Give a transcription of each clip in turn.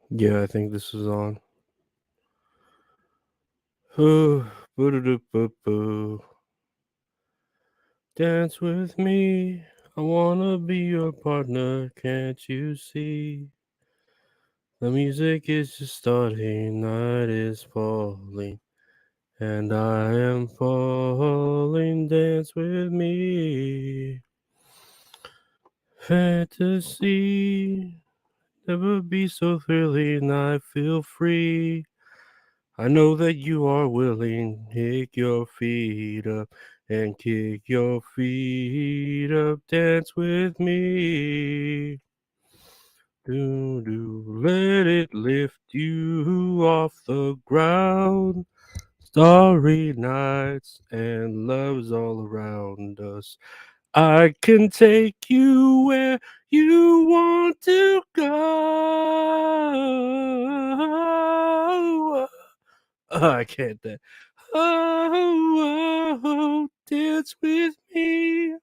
Yeah, I think this is on. Ooh, boo-doo-doo-boo-boo. Dance with me. I wanna be your partner, can't you see? The music is just starting, night is falling, and I am falling. Dance with me. Fantasy never be so thrilling, I feel free. I know that you are willing. Kick your feet up and kick your feet up. Dance with me. Do do. Let it lift you off the ground. Starry nights and love's all around us. I can take you where you want to go. I can't. Oh, dance with me.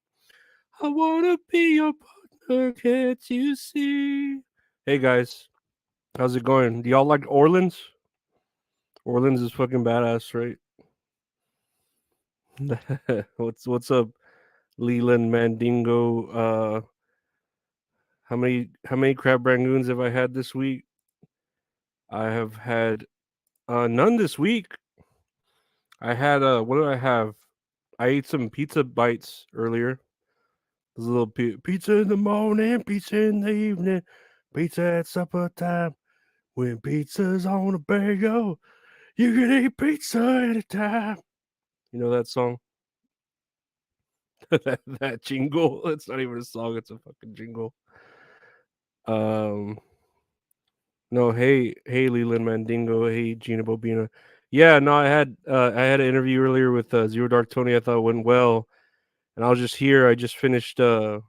I wanna be your partner. Can't you see? Hey guys, how's it going? Do y'all like Orleans? Orleans is fucking badass, right? What's up, Leland Mandingo? How many crab rangoons have I had this week? I have had none this week. I had what did I have? I ate some pizza bites earlier. There's a little pizza in the morning, pizza in the evening, pizza at supper time. When pizza's on a bagel, you can eat pizza anytime. You know that song? that jingle. It's not even a song, it's a fucking jingle. Um no, hey Leland Mandingo, hey Gina Bobina. Yeah, no, I had an interview earlier with Zero Dark Tony. I thought it went well. And I was just here. I just finished the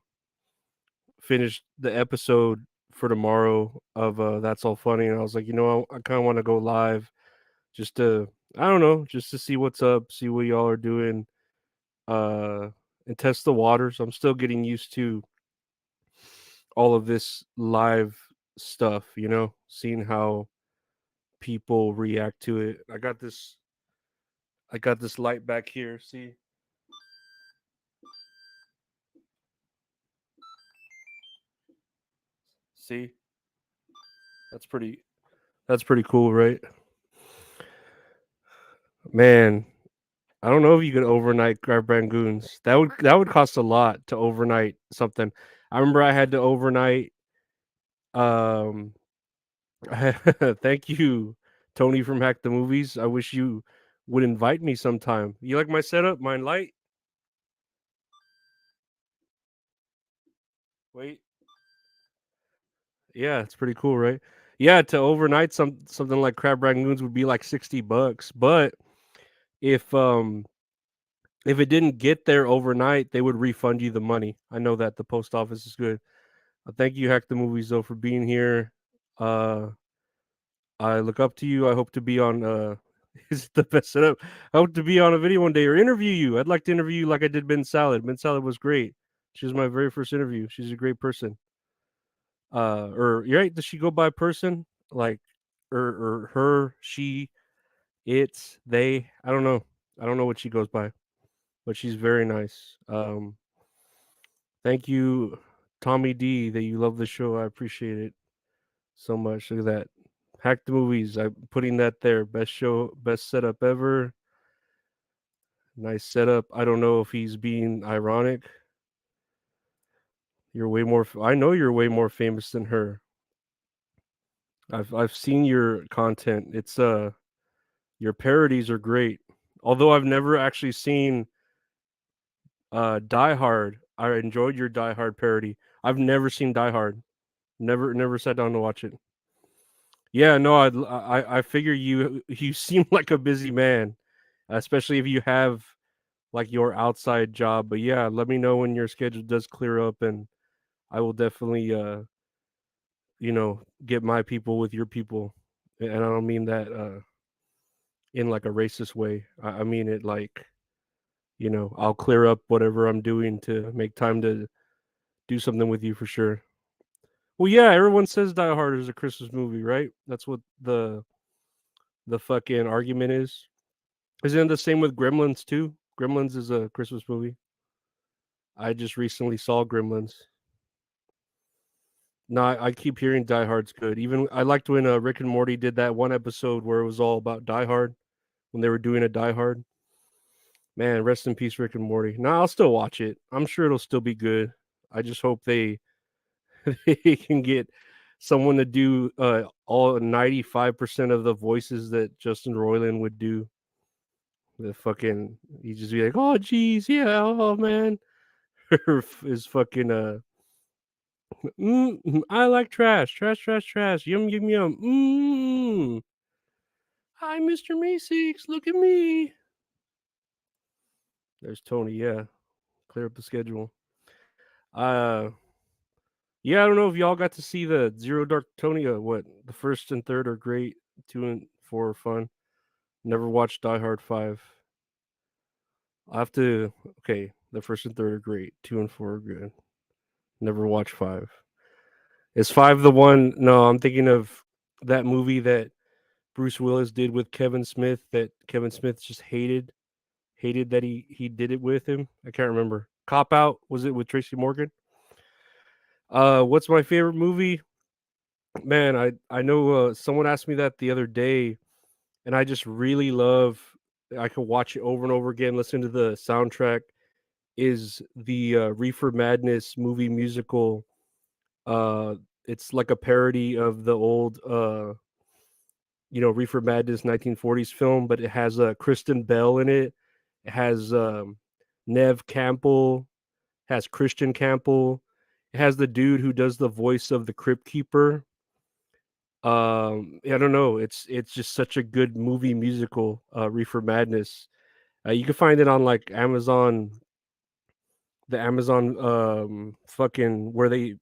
episode for tomorrow of That's All Funny, and I was like, I kind of want to go live just to, I don't know, just to see what's up, see what y'all are doing, uh, and test the waters. I'm still getting used to all of this live stuff, seeing how people react to it. I got this light back here. See, that's pretty. That's pretty cool, right? Man, I don't know if you could overnight grab Rangoons. That would cost a lot to overnight something. I remember I had to overnight. Um, thank you, Tony from Hack the Movies. I wish you would invite me sometime. You like my setup? My light? Wait, yeah, it's pretty cool, right? Yeah, to overnight something like crab rangoons would be like $60, but if um if it didn't get there overnight, they would refund you the money. I know that the post office is good. Thank you, Hack the Movies, though, for being here. Uh, I look up to you. I hope to be on. Is it the best setup? I hope to be on a video one day or interview you. I'd like to interview you like I did Ben Salad. Ben Salad was great. She was my very first interview. She's a great person. Or you're right. Does she go by person like, or her, she, it's, they? I don't know. I don't know what she goes by, but she's very nice. Thank you, Tommy D, that you love the show. I appreciate it so much. Look at that. Hack the Movies. I'm putting that there. Best show, best setup ever. Nice setup. I don't know if he's being ironic. You're way more. I know you're way more famous than her. I've seen your content. It's your parodies are great. Although I've never actually seen Die Hard. I enjoyed your Die Hard parody. I've never seen Die Hard. Never sat down to watch it. Yeah, no, I figure you seem like a busy man, especially if you have like your outside job. But yeah, let me know when your schedule does clear up, and I will definitely get my people with your people. And I don't mean that in like a racist way. I mean it like, I'll clear up whatever I'm doing to make time to do something with you for sure. Well, yeah, everyone says Die Hard is a Christmas movie, right? That's what the fucking argument is. Isn't it the same with Gremlins too? Gremlins is a Christmas movie. I just recently saw Gremlins. No, I keep hearing Die Hard's good. Even I liked when Rick and Morty did that one episode where it was all about Die Hard when they were doing a Die Hard. Man, rest in peace, Rick and Morty. Nah, I'll still watch it. I'm sure it'll still be good. I just hope they they can get someone to do all 95% of the voices that Justin Roiland would do. The fucking he just be like, oh geez, yeah, oh man, is fucking I like trash, trash, trash, trash, yum yum yum. Hi, Mr. Macy's, look at me. There's Tony. Yeah, clear up the schedule. Uh, yeah, I don't know if y'all got to see the Zero Dark Tony. What the first and third are great. 2 and 4 are fun. Never watched Die Hard 5. I have to. Okay, the first and third are great. 2 and 4 are good. Never watched 5. Is 5 the one? No, I'm thinking of that movie that Bruce Willis did with Kevin Smith. That Kevin Smith just hated that he did it with him. I can't remember. Cop Out, was it with Tracy Morgan? What's my favorite movie? Man, I know someone asked me that the other day, and I just really love. I could watch it over and over again. Listen to the soundtrack. Is the Reefer Madness movie musical? Uh, it's like a parody of the old Reefer Madness 1940s film, but it has Kristen Bell in it. It has Nev Campbell, has Christian Campbell. It has the dude who does the voice of the Crypt Keeper. I don't know. It's just such a good movie musical, Reefer Madness. You can find it on like Amazon, the Amazon fucking where they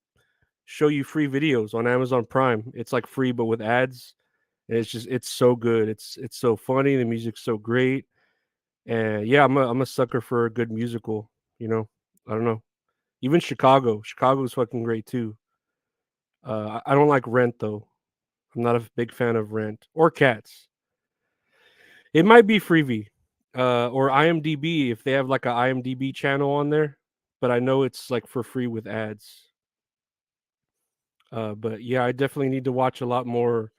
show you free videos on Amazon Prime. It's like free but with ads. And it's so good. It's so funny. The music's so great. And yeah, I'm a sucker for a good musical, you know. I don't know. Even Chicago. Chicago's fucking great too. I don't like Rent though. I'm not a big fan of Rent or Cats. It might be Freevee, or IMDb if they have like a IMDb channel on there, but I know it's like for free with ads. But yeah, I definitely need to watch a lot more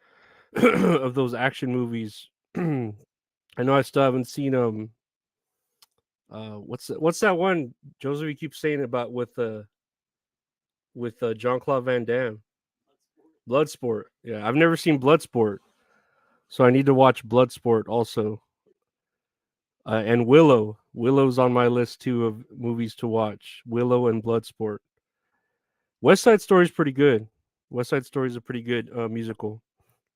of those action movies. I know I still haven't seen what's that one Joseph you keep saying about with Jean Claude Van Damme? Bloodsport. Yeah, I've never seen Bloodsport, so I need to watch Bloodsport also. And Willow. Willow's on my list too of movies to watch. Willow and Bloodsport. West Side Story is pretty good. West Side Story is a pretty good musical.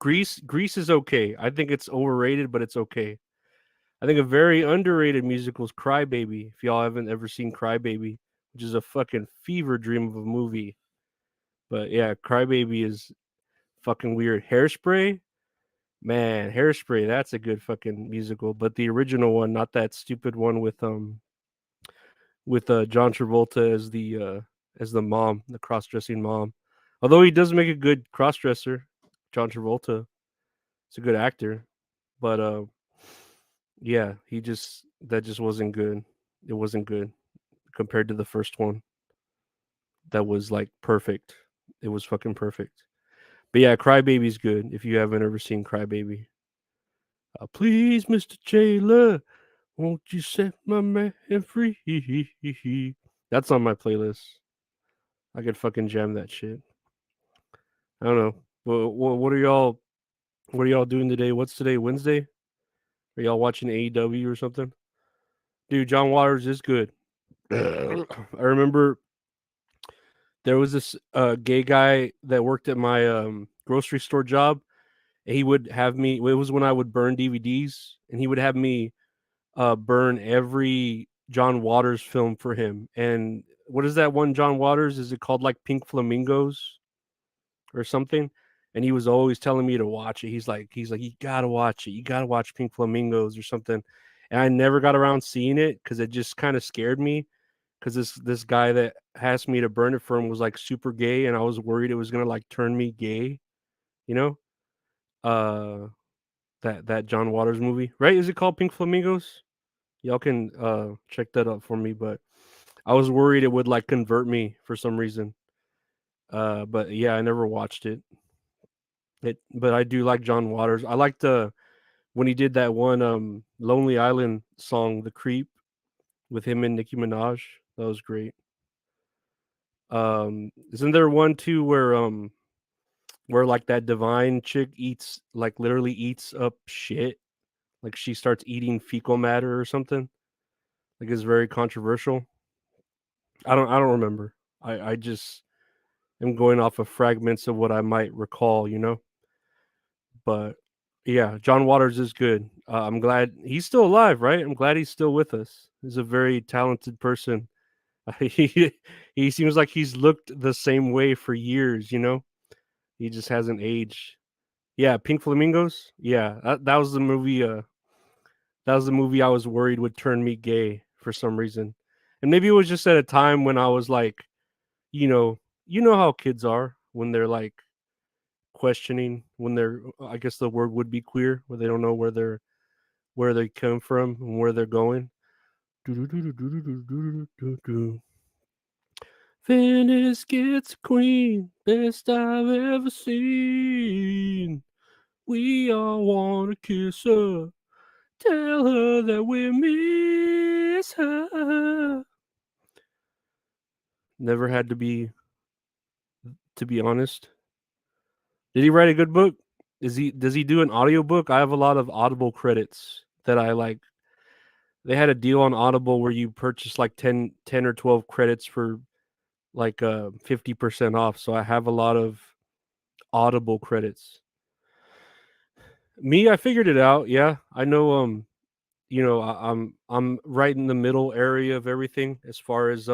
Grease is okay. I think it's overrated, but it's okay. I think a very underrated musical is Crybaby. If y'all haven't ever seen Crybaby, which is a fucking fever dream of a movie. But yeah, Crybaby is fucking weird. Hairspray, man, Hairspray. That's a good fucking musical. But the original one, not that stupid one with John Travolta as the mom, the cross dressing mom. Although he does make a good cross dresser, John Travolta. He's a good actor, but yeah, he just that just wasn't good. It wasn't good compared to the first one. That was like perfect. It was fucking perfect. But yeah, Crybaby's good if you haven't ever seen Crybaby. Please, Mr. Jailer, won't you set my man free? That's on my playlist. I could fucking jam that shit. I don't know. What are y'all doing today? What's today? Wednesday? Are y'all watching AEW or something? Dude, John Waters is good. I remember there was this gay guy that worked at my grocery store job. And he would have me. It was when I would burn DVDs, and he would have me burn every John Waters film for him. And what is that one John Waters? Is it called like Pink Flamingos or something? And he was always telling me to watch it. He's like, you gotta watch it. You gotta watch Pink Flamingos or something. And I never got around seeing it because it just kind of scared me. because this guy that asked me to burn it for him was like super gay, and I was worried it was gonna like turn me gay. You know, uh, that John Waters movie, right? Is it called Pink Flamingos? Y'all can check that up for me, but I was worried it would like convert me for some reason. But yeah, I never watched it. But I do like John Waters. I liked when he did that one Lonely Island song, The Creep, with him and Nicki Minaj. That was great. Isn't there one too where like that divine chick eats like literally eats up shit? Like she starts eating fecal matter or something. Like it's very controversial. I don't remember. I just am going off of fragments of what I might recall, you know. But yeah, John Waters is good. I'm glad he's still alive, right? I'm glad he's still with us. He's a very talented person. he he seems like he's looked the same way for years, you know. He just hasn't aged. Yeah, Pink Flamingos. Yeah, that was the movie. That was the movie I was worried would turn me gay for some reason, and maybe it was just at a time when I was like, you know how kids are when they're like questioning, when they're, I guess the word would be queer, where they don't know where they come from and where they're going. Venice gets a queen, best I've ever seen. We all wanna kiss her, tell her that we miss her. Never had to be honest. Did he write a good book? Does he do an audiobook? I have a lot of Audible credits that I like. They had a deal on Audible where you purchase like 10 or 12 credits for like 50% off. So I have a lot of Audible credits. Me, I figured it out. Yeah. I know I'm right in the middle area of everything as far as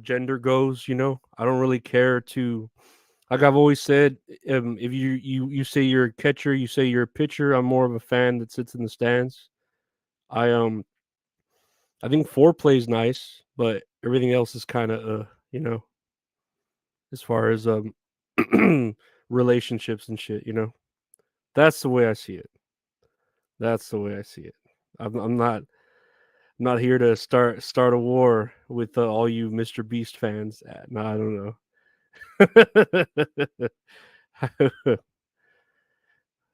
gender goes, you know. I don't really care to, like I've always said, if you say you're a catcher, you say you're a pitcher, I'm more of a fan that sits in the stands. I I think foreplay is nice, but everything else is kind of you know, as far as relationships and shit, you know. That's the way I see it. That's the way I see it. I'm not here to start a war with all you Mr. Beast fans. No, I don't know.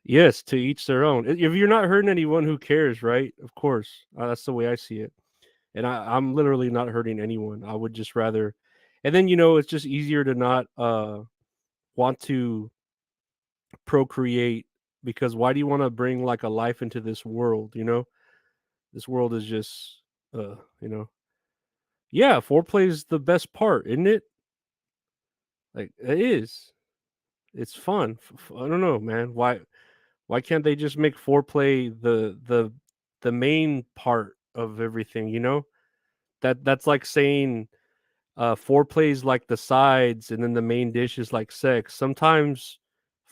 Yes, to each their own. If you're not hurting anyone, who cares, right? Of course, that's the way I see it. And I'm literally not hurting anyone. I would just rather, and then it's just easier to not want to procreate, because why do you want to bring like a life into this world? You know, this world is just you know, yeah, foreplay is the best part, isn't it? Like it is. It's fun. I don't know, man. Why can't they just make foreplay the main part of everything? You know, that's like saying foreplay is like the sides, and then the main dish is like sex. Sometimes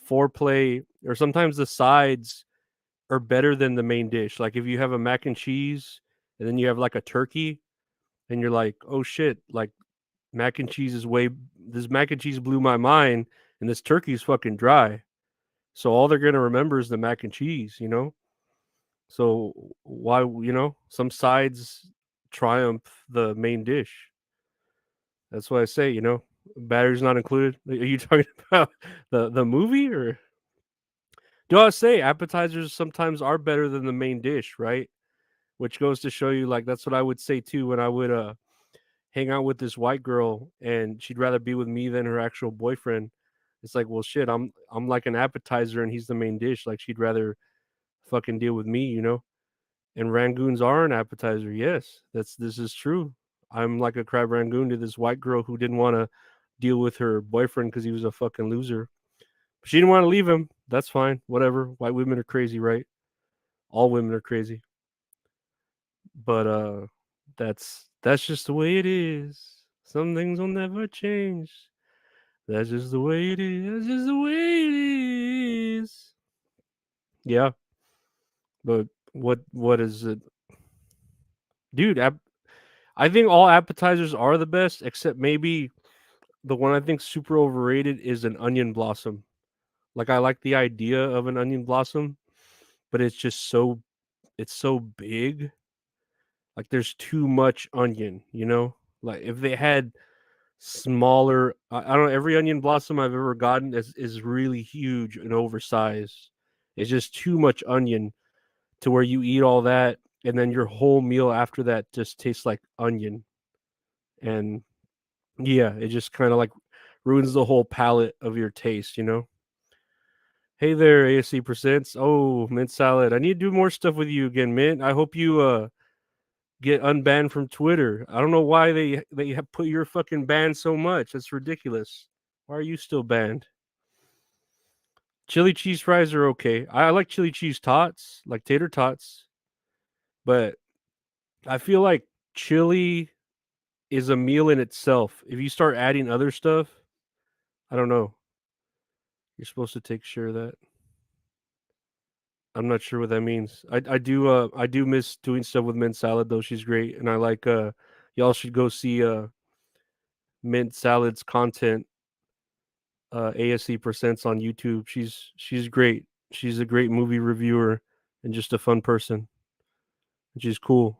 foreplay, or sometimes the sides are better than the main dish. Like if you have a mac and cheese, and then you have like a turkey, and you're like, oh shit, like mac and cheese is way. This mac and cheese blew my mind, and this turkey is fucking dry. So all they're gonna remember is the mac and cheese, you know. So why, some sides triumph the main dish. That's what I say, batteries not included. Are you talking about the movie, or do I say appetizers sometimes are better than the main dish, right? Which goes to show you, like, that's what I would say too when I would hang out with this white girl and she'd rather be with me than her actual boyfriend. It's like, well, shit, I'm like an appetizer and he's the main dish. Like she'd rather fucking deal with me, you know. And rangoons are an appetizer. Yes, this is true. I'm like a crab rangoon to this white girl who didn't want to deal with her boyfriend because he was a fucking loser. But she didn't want to leave him. That's fine. Whatever. White women are crazy, right? All women are crazy. But that's just the way it is. Some things will never change. That's just the way it is. That's just the way it is. Yeah, but what is it, dude? I think all appetizers are the best, except maybe the one I think super overrated is an onion blossom. Like I like the idea of an onion blossom, but it's so big. Like there's too much onion, you know? Like if they had smaller, I don't know, every onion blossom I've ever gotten is really huge and oversized. It's just too much onion to where you eat all that and then your whole meal after that just tastes like onion. And yeah, it just kind of like ruins the whole palate of your taste, you know? Hey there, ASC Presents. Oh, Mint Salad. I need to do more stuff with you again, Mint. I hope you get unbanned from Twitter. I don't know why they have put your fucking ban so much. That's ridiculous. Why are you still banned? Chili cheese fries are okay. I like chili cheese tots, like tater tots, but I feel like chili is a meal in itself. If you start adding other stuff, I don't know. You're supposed to take share of that. I'm not sure what that means. I do miss doing stuff with Mint Salad though. She's great, and I like y'all should go see Mint Salad's content. ASC Percents on YouTube. She's great. She's a great movie reviewer and just a fun person. She's cool.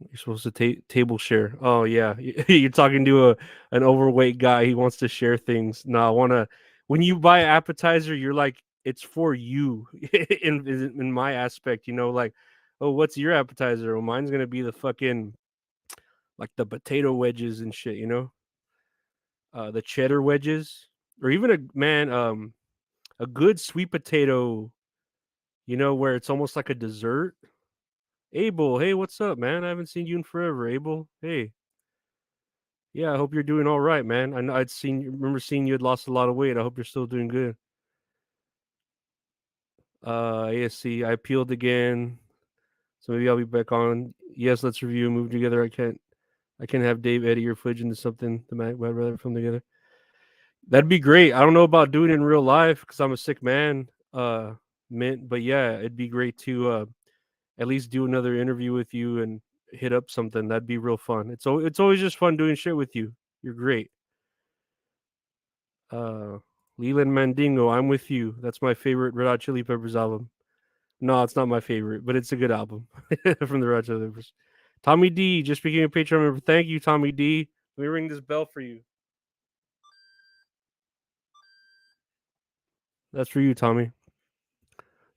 You're supposed to table share. Oh yeah, you're talking to a an overweight guy. He wants to share things. No, I want to. When you buy appetizer, you're like it's for you. In my aspect, you know, like, oh, what's your appetizer? Well, mine's gonna be the fucking like the potato wedges and shit. You know, the cheddar wedges, or even a good sweet potato. You know, where it's almost like a dessert. Abel, hey, what's up, man? I haven't seen you in forever, Abel. Hey. Yeah, I hope you're doing all right, man. I know remember seeing you had lost a lot of weight. I hope you're still doing good. ASC, I peeled again. So maybe I'll be back on. Yes, let's review Move Together. I can't have Dave edit your footage into something that might rather film together. That'd be great. I don't know about doing it in real life because I'm a sick man, Mint, but yeah, it'd be great to at least do another interview with you and hit up something. That'd be real fun. It's always just fun doing shit with you. You're great. Uh, Leland Mandingo, I'm with you. That's my favorite Red Hot Chili Peppers album. No, it's not my favorite, but it's a good album from the Red Hot Chili Peppers. Tommy D just became a Patreon member. Thank you, Tommy D. Let me ring this bell for you. That's for you, Tommy.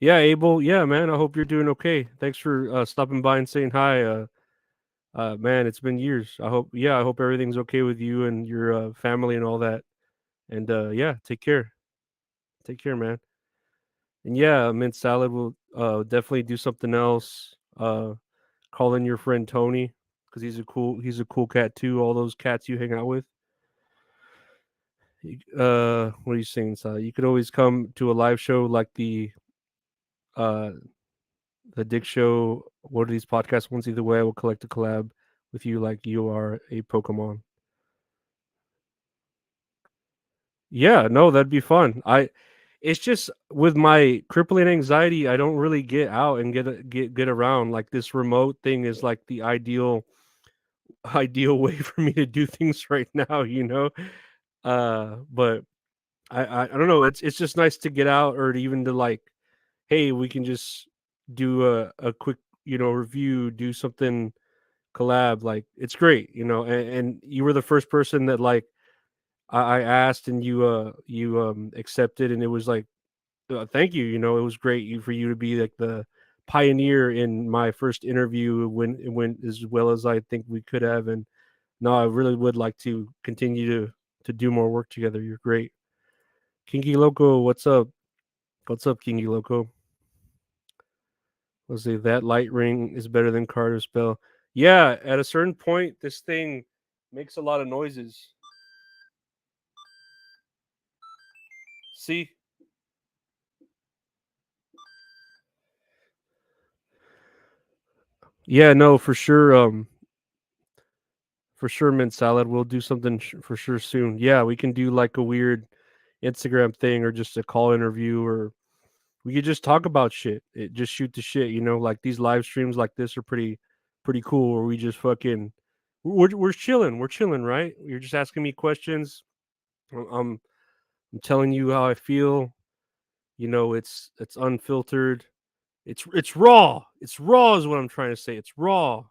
Yeah, Abel. Yeah, man. I hope you're doing okay. Thanks for stopping by and saying hi. Man, it's been years. I hope everything's okay with you and your family and all that. And yeah, take care. Take care, man. And yeah, Mint Salad will definitely do something else. Call in your friend Tony because he's a cool cat too. All those cats you hang out with. What are you saying, Sal? You could always come to a live show like uh the Dick Show. What are these podcast ones? Either way, I will collect a collab with you like you are a Pokemon. Yeah, no, that'd be fun. It's just with my crippling anxiety, I don't really get out and get around. Like this remote thing is like the ideal way for me to do things right now, you know. But I don't know. It's just nice to get out or to even to like, hey, we can just do a quick review, do something collab. Like it's great, you know. And you were the first person that like I asked and you accepted, and it was like thank you. You know, it was great for you to be like the pioneer in my first interview when it went as well as I think we could have. And no, I really would like to continue to do more work together. You're great. Kinky Loco, what's up? What's up, Kinky Loco? Let's see, that light ring is better than Carter's spell. Yeah, at a certain point, this thing makes a lot of noises. See? Yeah, no, for sure, Mint Salad. We'll do something for sure soon. Yeah, we can do like a weird Instagram thing or just a call interview, or we could just talk about shit. Just shoot the shit, you know. Like these live streams like this are pretty pretty cool where we just fucking we're chilling, right? You're just asking me questions. I'm I'm telling you how I feel. You know, it's unfiltered. It's raw. It's raw is what I'm trying to say. It's raw.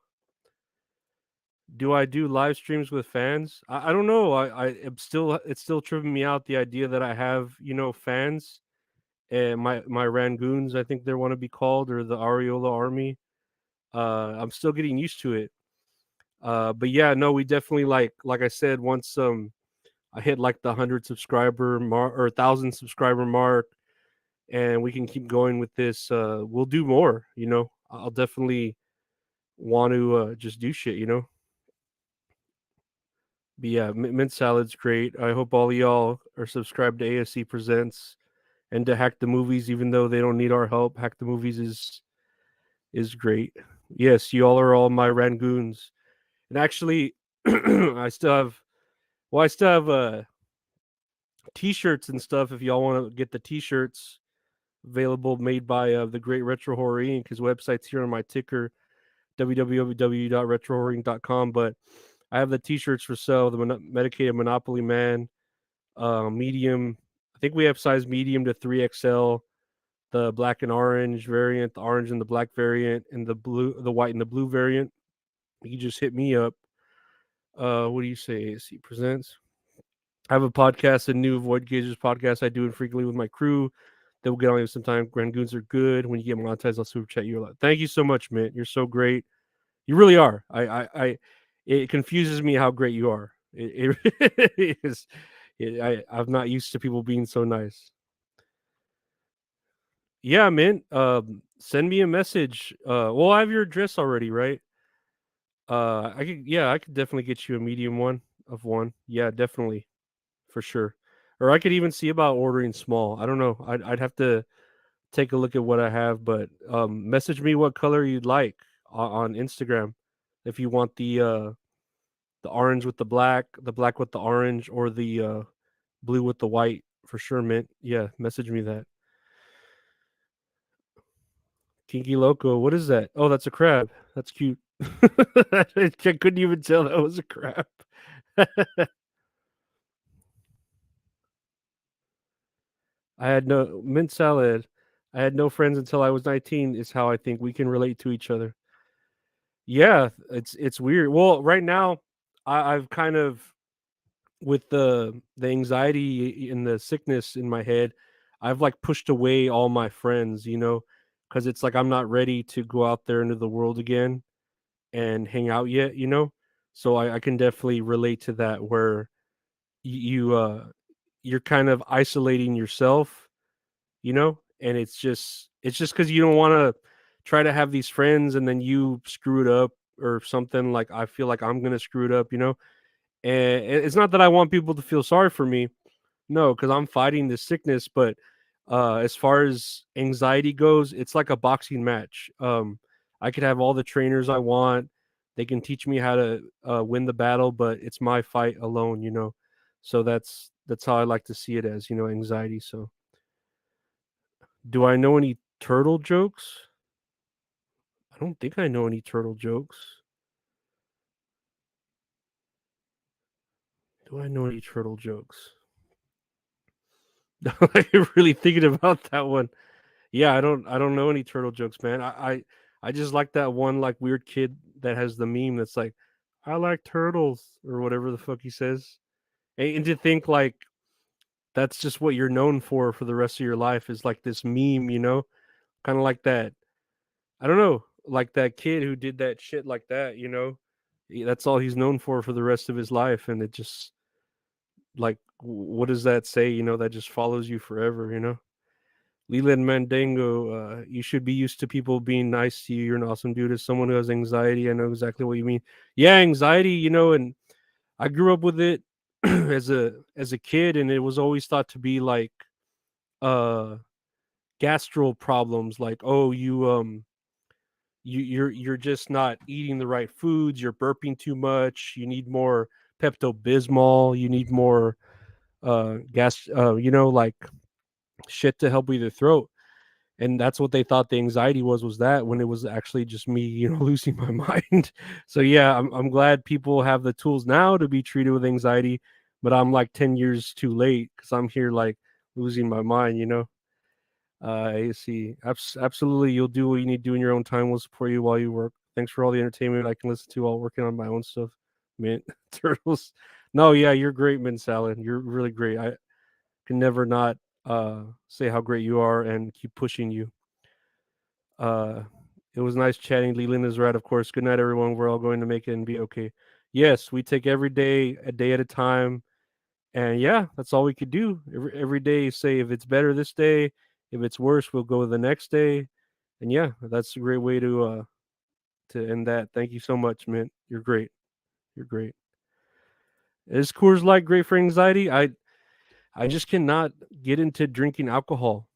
Do I do live streams with fans? I don't know. I am still it's still tripping me out the idea that I have, fans and my Rangoons, I think they want to be called, or the Areola Army. I'm still getting used to it. But yeah, no, we definitely like I said, once I hit like the 100 subscriber mark or 1,000 subscriber mark, and we can keep going with this. We'll do more. I'll definitely want to just do shit. But yeah, mint salad's great. I hope all of y'all are subscribed to ASC Presents and to Hack the Movies, even though they don't need our help. Hack the Movies is great. Yes, you all are all my Rangoons. And actually, I still have t-shirts and stuff. If y'all want to get the t-shirts available, made by the Great Retro Horror Inc. His website's here on my ticker, www.retrohorrorinc.com. But I have the t-shirts for sale. The Medicated Monopoly Man, medium. I think we have size medium to 3XL. The black and orange variant, the orange and the black variant, and the white and the blue variant. You can just hit me up. What do you say? AC Presents. I have a podcast, a new Void Gazers podcast I do it frequently with my crew. That will get on you sometime. Rangoons are good. When you get monetized, I'll super chat you a lot. Thank you so much, Mint. You're so great. You really are. It confuses me how great you are. It is. I'm not used to people being so nice. Yeah, Mint. Send me a message. Well, I have your address already, right? I could definitely get you a medium one of one. Yeah, definitely. For sure. Or I could even see about ordering small. I don't know. I'd have to take a look at what I have, but message me what color you'd like on Instagram. If you want the orange with the black with the orange, or the blue with the white, for sure, Mint. Yeah, message me that. Kinky Loco, what is that? Oh, that's a crab. That's cute. I couldn't even tell that was a crab. I had no mint salad. I had no friends until I was 19 is how I think we can relate to each other. Yeah, it's weird. Well, right now I've kind of, with the anxiety and the sickness in my head, I've like pushed away all my friends, because it's like I'm not ready to go out there into the world again and hang out yet. So I can definitely relate to that, where you're kind of isolating yourself, and it's just because you don't want to try to have these friends and then you screw it up or something. Like, I feel like I'm gonna screw it up, and it's not that I want people to feel sorry for me. No, because I'm fighting this sickness. But as far as anxiety goes, it's like a boxing match. I could have all the trainers I want. They can teach me how to win the battle, but it's my fight alone. So that's how I like to see it as, anxiety. So, do I know any turtle jokes? I don't think I know any turtle jokes. Do I know any turtle jokes? I'm really thinking about that one. Yeah, I don't know any turtle jokes, man. I just like that one like weird kid that has the meme that's like, I like turtles, or whatever the fuck he says. And to think like that's just what you're known for the rest of your life, is like this meme. Kind of like that. I don't know, like that kid who did that shit like that. That's all he's known for the rest of his life, and it just, like, what does that say? That just follows you forever. Leland Mandango, you should be used to people being nice to you. You're an awesome dude. As someone who has anxiety, I know exactly what you mean. Yeah, anxiety, and I grew up with it as a kid, and it was always thought to be like uh gastro problems, like, oh, you're just not eating the right foods, you're burping too much, you need more Pepto Bismol, you need more like shit to help with your throat. and that's what they thought the anxiety was that, when it was actually just me, losing my mind. So yeah, I'm glad people have the tools now to be treated with anxiety, but I'm like 10 years too late because I'm here like losing my mind. I see. Absolutely, you'll do what you need to do in your own time. We'll support you while you work. Thanks for all the entertainment I can listen to while working on my own stuff. Mint turtles. No, yeah, you're great, Mint Salad. You're really great. I can never not say how great you are and keep pushing you. Uh, it was nice chatting. Leland is right, of course. Good night, everyone. We're all going to make it and be okay. Yes, we take every day, a day at a time, and yeah, that's all we could do. Every day, say if it's better this day, if it's worse, we'll go the next day. And yeah, that's a great way to end that. Thank you so much, man. You're great. You're great. Is Coors Light great for anxiety? I just cannot get into drinking alcohol.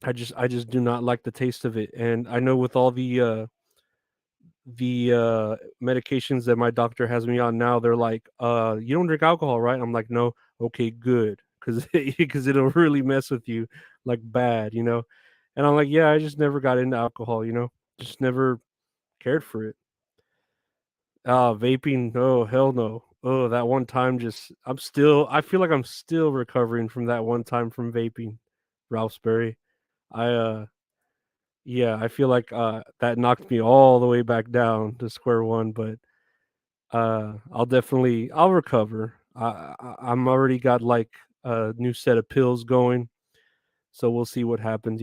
I just do not like the taste of it. And I know with all the medications that my doctor has me on now, they're like, you don't drink alcohol, right? I'm like, no. Okay, good, because because it'll really mess with you like bad. And I'm like, yeah, I just never got into alcohol. Just never cared for it. Vaping, oh hell no. Oh, that one time, just I feel like I'm still recovering from that one time from vaping, Ralph's Berry. I Yeah, I feel like that knocked me all the way back down to square one, but I'll recover. I'm already got like a new set of pills going, so we'll see what happens.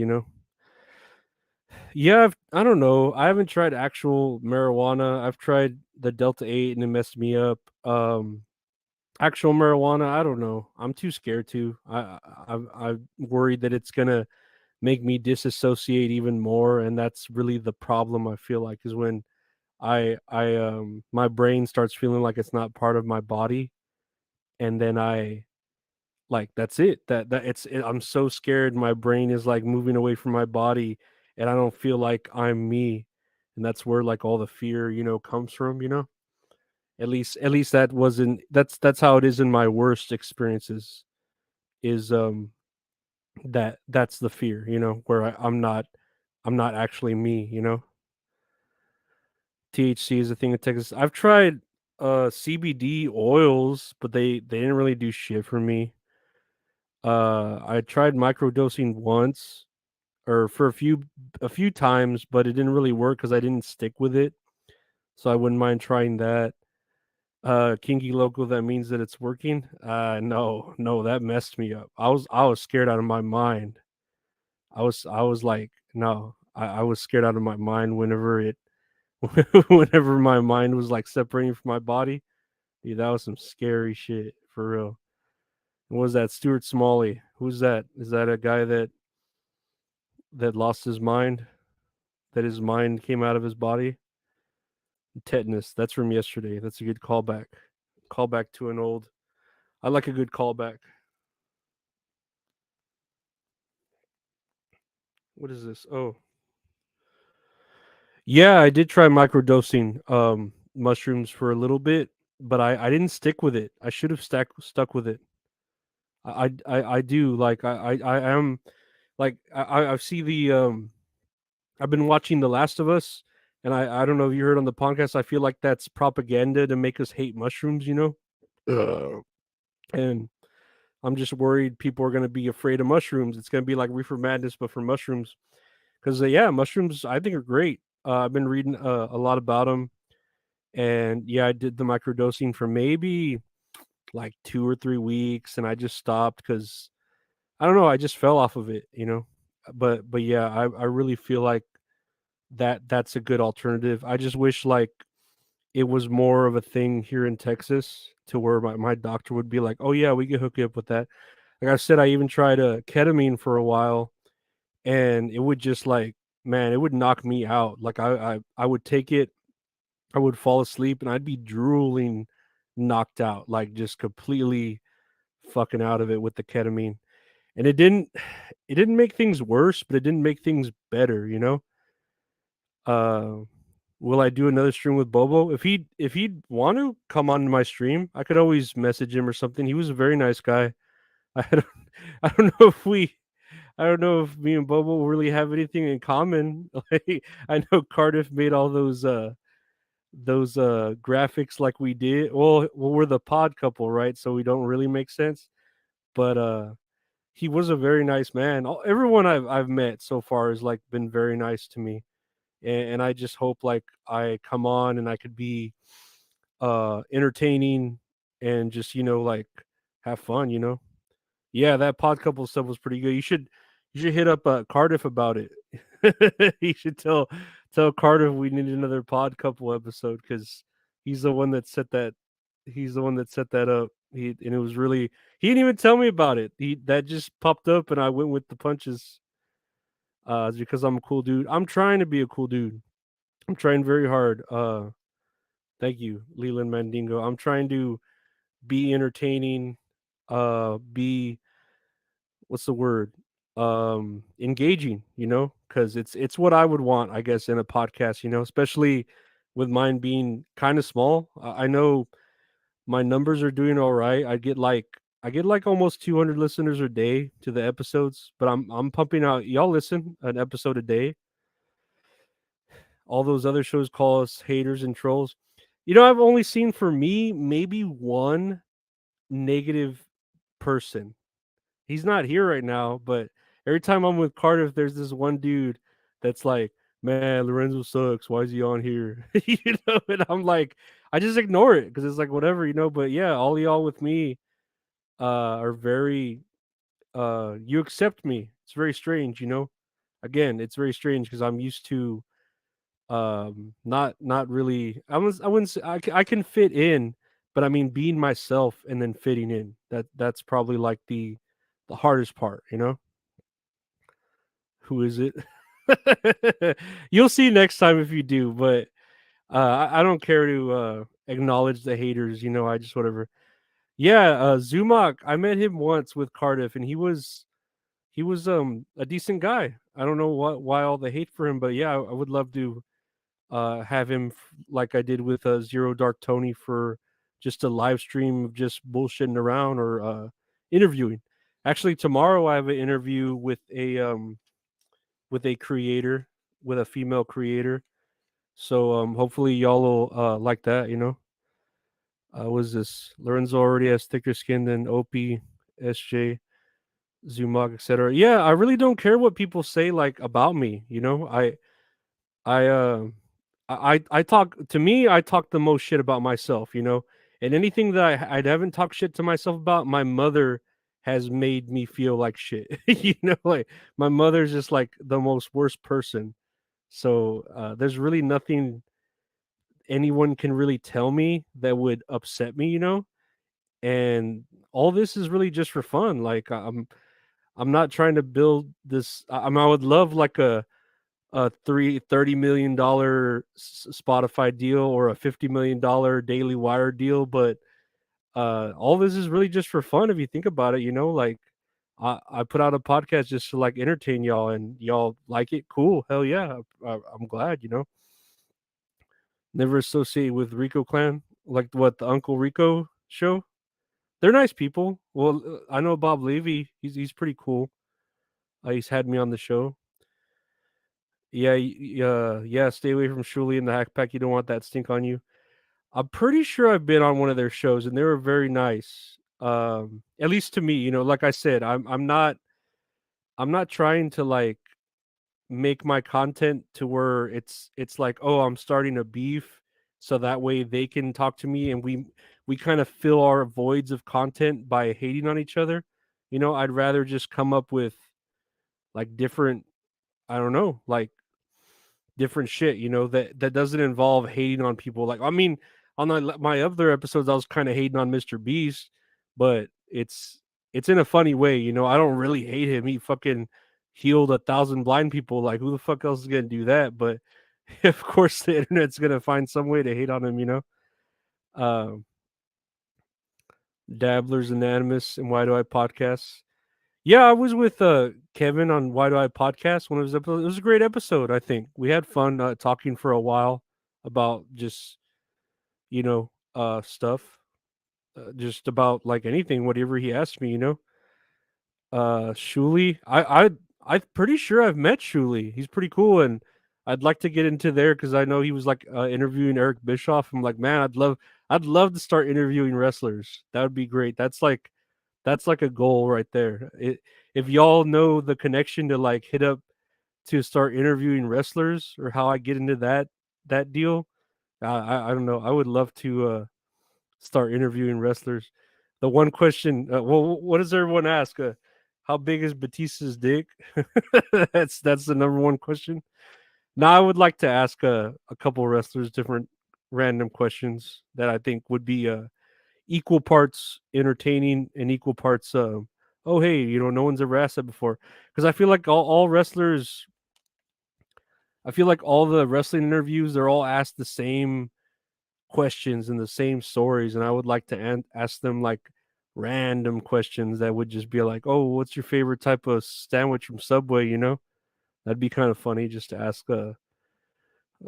Yeah, I don't know. I haven't tried actual marijuana. I've tried the Delta 8 and it messed me up. Actual marijuana, I don't know. I'm too scared to. I'm worried that it's gonna make me disassociate even more, and that's really the problem. I feel like is when my brain starts feeling like it's not part of my body, and then that's it. I'm so scared. My brain is like moving away from my body, and I don't feel like I'm me, and that's where like all the fear comes from. At least that's how it is in my worst experiences. Is that's the fear, where I'm not actually me. THC is a thing in Texas. I've tried CBD oils, but they didn't really do shit for me. I tried microdosing once, or for a few times, but it didn't really work because I didn't stick with it. So I wouldn't mind trying that. Kinky loco, that means that it's working. No, no, that messed me up. I was scared out of my mind. I was like, no, I was scared out of my mind whenever my mind was like separating from my body. Dude, that was some scary shit for real. What was that? Stuart Smalley. Who's that? Is that a guy that lost his mind? That his mind came out of his body? Tetanus. That's from yesterday. That's a good callback. Callback to an old. I like a good callback. What is this? Oh, yeah, I did try microdosing mushrooms for a little bit, but I didn't stick with it. I should have stuck with it. I do like I am like I see the I've been watching The Last of Us, and I don't know if you heard on the podcast. I feel like that's propaganda to make us hate mushrooms. Ugh. And I'm just worried people are gonna be afraid of mushrooms. It's gonna be like Reefer Madness, but for mushrooms. Because yeah, mushrooms I think are great. I've been reading a lot about them, and yeah, I did the microdosing for maybe like 2 or 3 weeks, and I just stopped because I don't know. I just fell off of it. But yeah, I really feel like that's a good alternative. I just wish like it was more of a thing here in Texas to where my doctor would be like, "Oh yeah, we can hook you up with that." Like I said, I even tried a ketamine for a while, and it would just like, man, it would knock me out. Like I would take it, I would fall asleep, and I'd be drooling, knocked out, like just completely fucking out of it with the ketamine. And it didn't make things worse, but it didn't make things better. Uh, will I do another stream with Bobo? If he'd want to come on my stream, I could always message him or something. He was a very nice guy. I don't I don't know if we I don't know if me and Bobo really have anything in common. Like, I know Cardiff made all those graphics like we did. Well, we're the pod couple, right? So we don't really make sense. But he was a very nice man. Everyone I've met so far has like been very nice to me, and I just hope like I come on and I could be entertaining and just like have fun. Yeah, that pod couple stuff was pretty good. You should hit up Cardiff about it. You should tell Cardiff we need another pod couple episode because he's the one that set that he's the one that set that up. And it was really he didn't even tell me about it. He that just popped up and I went with the punches. It's because I'm a cool dude. I'm trying to be a cool dude. I'm trying very hard. Thank you, Leland Mandingo. I'm trying to be entertaining, be what's the word? Engaging, because it's what I would want, I guess, in a podcast, especially with mine being kind of small. I know my numbers are doing all right. I get like almost 200 listeners a day to the episodes, but I'm pumping out y'all listen an episode a day. All those other shows call us haters and trolls. I've only seen for me maybe one negative person. He's not here right now, but every time I'm with Cardiff, there's this one dude that's like, "Man, Lorenzo sucks. Why is he on here?" And I'm like, I just ignore it because it's like whatever. But yeah, all y'all with me are very you accept me. It's very strange. Again, it's very strange because I'm used to not really. I wouldn't say I can fit in, but I mean being myself and then fitting in. That's probably like the hardest part. Who is it? You'll see next time if you do, but I don't care to acknowledge the haters. I just whatever. Yeah, Zumach. I met him once with Cardiff, and he was a decent guy. I don't know why all the hate for him, but yeah, I would love to have him like I did with Zero Dark Tony for just a live stream of just bullshitting around or interviewing. Actually, tomorrow I have an interview with a creator, with a female creator. So hopefully y'all will like that. Was this Lorenzo already has thicker skin than Opie, SJ, Zumag, etc. Yeah, I really don't care what people say like about me. I I talk to me. I talk the most shit about myself. And anything that I haven't talked shit to myself about, my mother has made me feel like shit. Like my mother's just like the most worst person. So there's really nothing anyone can really tell me that would upset me. And all this is really just for fun. Like I'm not trying to build this. I would love like a $30 million Spotify deal or a $50 million Daily Wire deal, but all this is really just for fun if you think about it. Like I put out a podcast just to like entertain y'all, and y'all like it. Cool, hell yeah, I'm glad. Never associate with Rico Clan, like what the Uncle Rico show. They're nice people. Well, I know Bob Levy. He's pretty cool. He's had me on the show. Yeah, yeah. Stay away from Shuli and the Hack Pack. You don't want that stink on you. I'm pretty sure I've been on one of their shows, and they were very nice. At least to me, like I said, I'm not trying to like make my content to where it's like, oh, I'm starting a beef, so that way they can talk to me, and we kind of fill our voids of content by hating on each other. I'd rather just come up with like different, I don't know, like different shit, that doesn't involve hating on people. Like, I mean, on my other episodes, I was kind of hating on Mr. Beast, but it's in a funny way. I don't really hate him. He fucking healed 1,000 blind people. Like, who the fuck else is gonna do that? But of course, the internet's gonna find some way to hate on him. Um, Dabblers Anonymous and Why Do I Podcast. Yeah, I was with Kevin on Why Do I Podcast, one of his episodes. It was a great episode, I think. We had fun talking for a while about just, stuff. Just about like anything, whatever he asked me. Shuli, I I'm pretty sure I've met Shuli. He's pretty cool, and I'd like to get into there because I know he was like interviewing Eric Bischoff. I'm like, man, I'd love to start interviewing wrestlers. That would be great. That's like a goal right there. If y'all know the connection to like hit up to start interviewing wrestlers or how I get into that deal, I don't know. I would love to start interviewing wrestlers. The one question, well, what does everyone ask? How big is Batista's dick? That's the number one question. Now I would like to ask a couple wrestlers different random questions that I think would be equal parts entertaining and equal parts oh hey, no one's ever asked that before, because all wrestlers, I feel like all the wrestling interviews, they're all asked the same questions and the same stories, and I would like to ask them like random questions that would just be like, oh, what's your favorite type of sandwich from Subway, that'd be kind of funny just to ask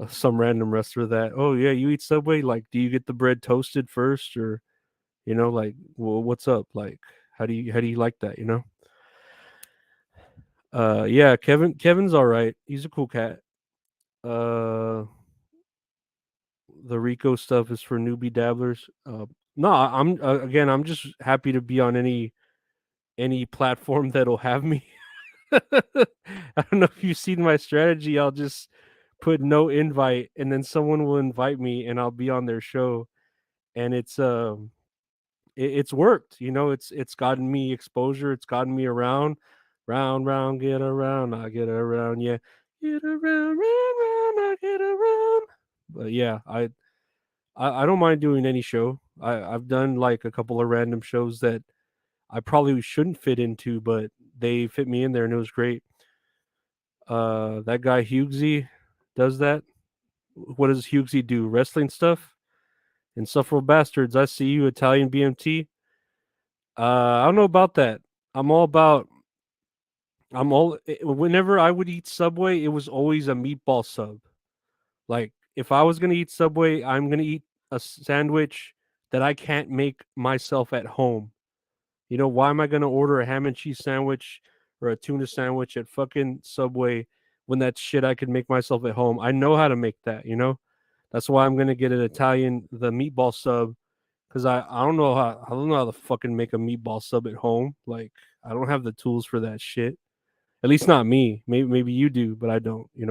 some random wrestler that, oh yeah, you eat Subway, like do you get the bread toasted first, or like, well, what's up, like how do you like that, yeah, Kevin's all right, he's a cool cat. uh the Rico stuff is for newbie dabblers. No, I'm again, I'm just happy to be on any platform that'll have me. I don't know if you've seen my strategy. I'll just put no invite, and then someone will invite me, and I'll be on their show, and it's worked. It's gotten me exposure. It's gotten me around, round, round, get around, I get around, yeah, get around, round, round, I get around. But yeah, I don't mind doing any show. I've done like a couple of random shows that I probably shouldn't fit into, but they fit me in there and it was great. That guy Hughesy does that. What does Hughesy do? Wrestling stuff? Insufferable Bastards. I see you, Italian BMT. I don't know about that. I'm all about. Whenever I would eat Subway, it was always a meatball sub. Like if I was gonna eat Subway, I'm gonna eat a sandwich that I can't make myself at home. Why am I going to order a ham and cheese sandwich or a tuna sandwich at fucking Subway when that shit I could make myself at home? I know how to make that. That's why I'm going to get an Italian, the meatball sub, because I don't know how to fucking make a meatball sub at home. Like, I don't have the tools for that shit. At least not me. Maybe you do, but I don't. We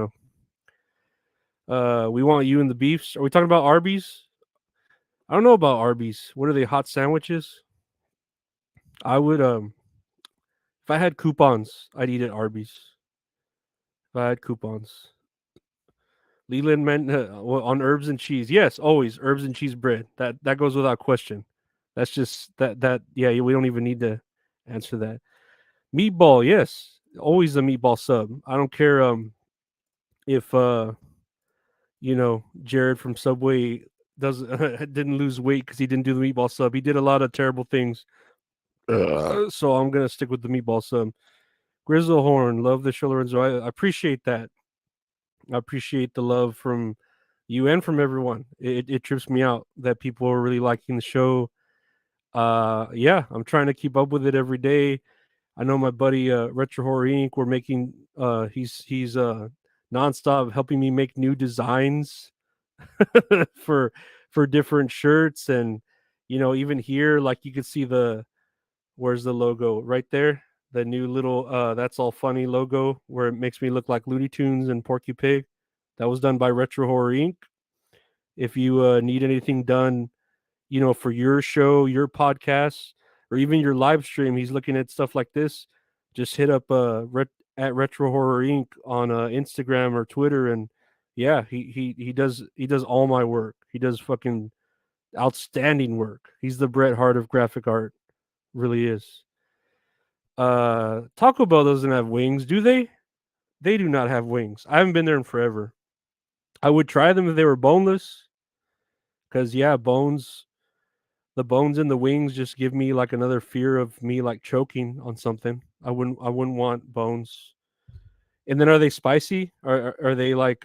want you and the beefs. Are we talking about Arby's? I don't know about Arby's. What are they, hot sandwiches? I would If I had coupons, I'd eat at Arby's. If I had coupons. Leland meant on herbs and cheese. Yes, always herbs and cheese bread. That goes without question. That's just that yeah, we don't even need to answer that. Meatball, yes. Always a meatball sub. I don't care if Jared from Subway does didn't lose weight because he didn't do the meatball sub. He did a lot of terrible things. So I'm gonna stick with the meatball sub. Grizzlehorn, love the show, Lorenzo. I appreciate that. I appreciate the love from you and from everyone. It trips me out that people are really liking the show. Yeah, I'm trying to keep up with it every day. I know my buddy Retro Horror Inc. We're making he's nonstop helping me make new designs for different shirts, and even here, like you can see where's the logo right there, the new little that's all funny logo where it makes me look like Looney Tunes and Porky Pig. That was done by Retro Horror Inc. If you need anything done, for your show, your podcast, or even your live stream, he's looking at stuff like this. Just hit up at Retro Horror Inc. on Instagram or Twitter, and yeah, he does all my work. He does fucking outstanding work. He's the Bret Hart of graphic art, really is. Taco Bell doesn't have wings, do they? They do not have wings. I haven't been there in forever. I would try them if they were boneless, because yeah, the bones in the wings just give me like another fear of me like choking on something. I wouldn't want bones. And then are they spicy? Are they like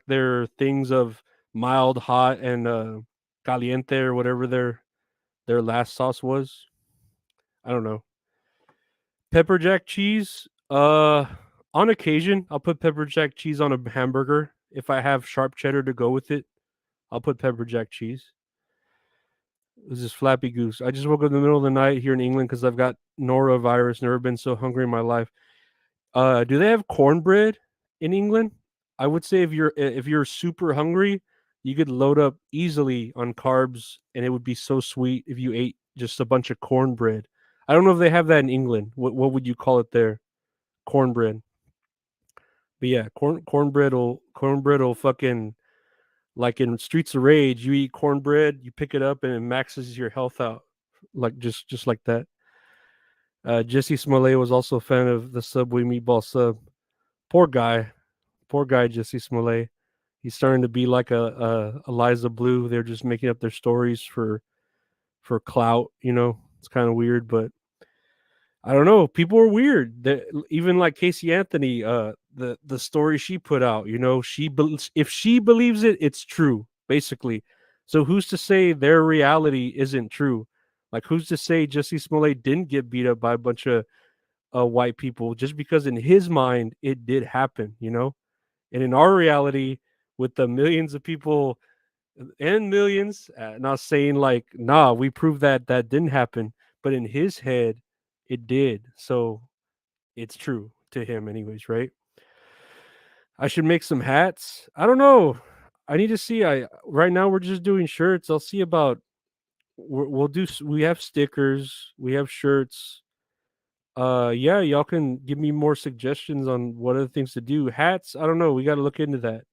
their things of mild, hot, and caliente, or whatever their last sauce was? I don't know. Pepper jack cheese. Uh, on occasion, I'll put pepper jack cheese on a hamburger. If I have sharp cheddar to go with it, I'll put pepper jack cheese. This is Flappy Goose. I just woke up in the middle of the night here in England because I've got norovirus. Never been so hungry in my life. Do they have cornbread in England? I would say if you're super hungry, you could load up easily on carbs, and it would be so sweet if you ate just a bunch of cornbread. I don't know if they have that in England. What would you call it there? Cornbread. But yeah, cornbread will fucking like in Streets of Rage. You eat cornbread, you pick it up, and it maxes your health out, like just like that. Jesse Smollett was also a fan of the Subway meatball sub. Poor guy, poor guy, Jesse Smollett. He's starting to be like a Eliza Blue. They're just making up their stories for clout. It's kind of weird, but I don't know. People are weird. Even like Casey Anthony, the story she put out. If she believes it, it's true, basically. So who's to say their reality isn't true? Like who's to say Jesse Smollett didn't get beat up by a bunch of white people just because in his mind it did happen? And in our reality, with the millions of people and millions, not saying like, nah, we proved that didn't happen, but in his head, it did. So it's true to him, anyways, right? I should make some hats. I don't know. I need to see. I Right now we're just doing shirts. I'll see about. We'll do. We have stickers. We have shirts. Yeah, y'all can give me more suggestions on what other things to do. Hats. I don't know. We got to look into that.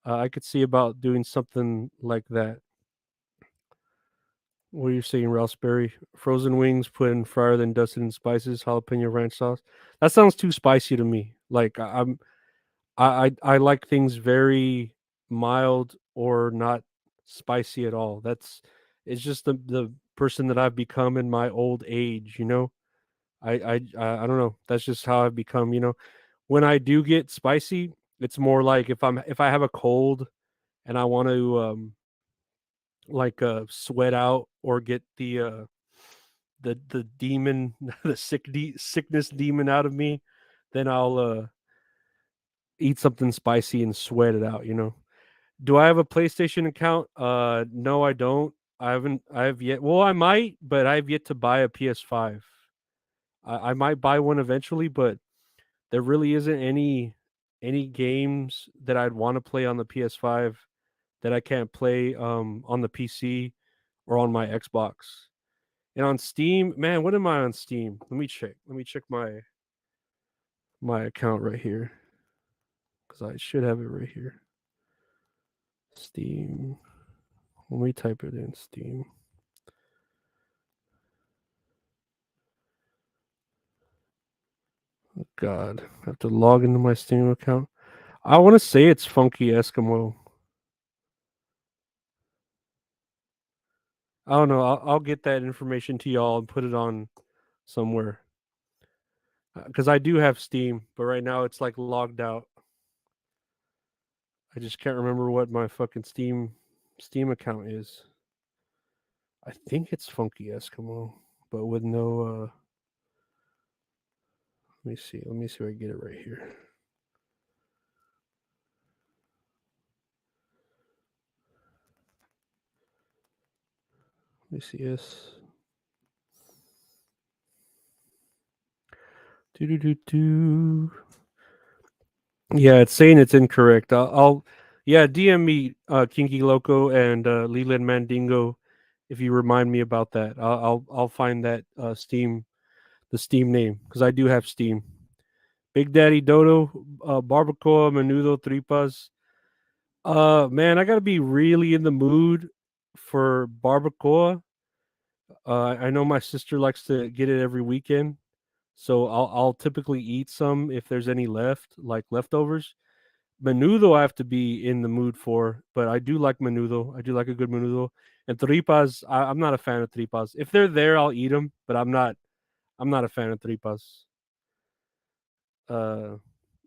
I could see about doing something like that. What are you saying, Raspberry? Frozen wings put in fryer, then dusted in spices, jalapeno ranch sauce. That sounds too spicy to me. Like I like things very mild or not spicy at all. It's just the person that I've become in my old age. I don't know. That's just how I've become. When I do get spicy, it's more like if I have a cold and I want to like sweat out or get the demon the sickness demon out of me, then I'll eat something spicy and sweat it out. Do I have a PlayStation account? No, I don't. I have yet, well, I might, but I have yet to buy a PS5. I might buy one eventually, but there really isn't any games that I'd want to play on the PS5 that I can't play on the PC or on my Xbox. And on Steam, man, what am I on Steam? Let me check. Let me check my account right here because I should have it right here. Steam. Let me type it in. Steam. Oh, God, I have to log into my Steam account. I want to say it's Funky Eskimo. I don't know. I'll get that information to y'all and put it on somewhere because I do have Steam, but right now it's like logged out. I just can't remember what my fucking Steam account is. I think it's Funky Eskimo, but with no. Let me see. Let me see if I get it right here. Let me see. Yes. Do do do do. Yeah, it's saying it's incorrect. Yeah, DM me Kinky Loco and Leland Mandingo if you remind me about that. I'll find that the Steam name because I do have Steam. Big Daddy Dodo, Barbacoa, Menudo, Tripas. Man, I gotta be really in the mood for barbacoa. I know my sister likes to get it every weekend, so I'll typically eat some if there's any left, like leftovers. Menudo I have to be in the mood for, but I do like menudo. I do like a good menudo. And tripas, I'm not a fan of tripas. If they're there, I'll eat them, but I'm not a fan of tripas. Uh,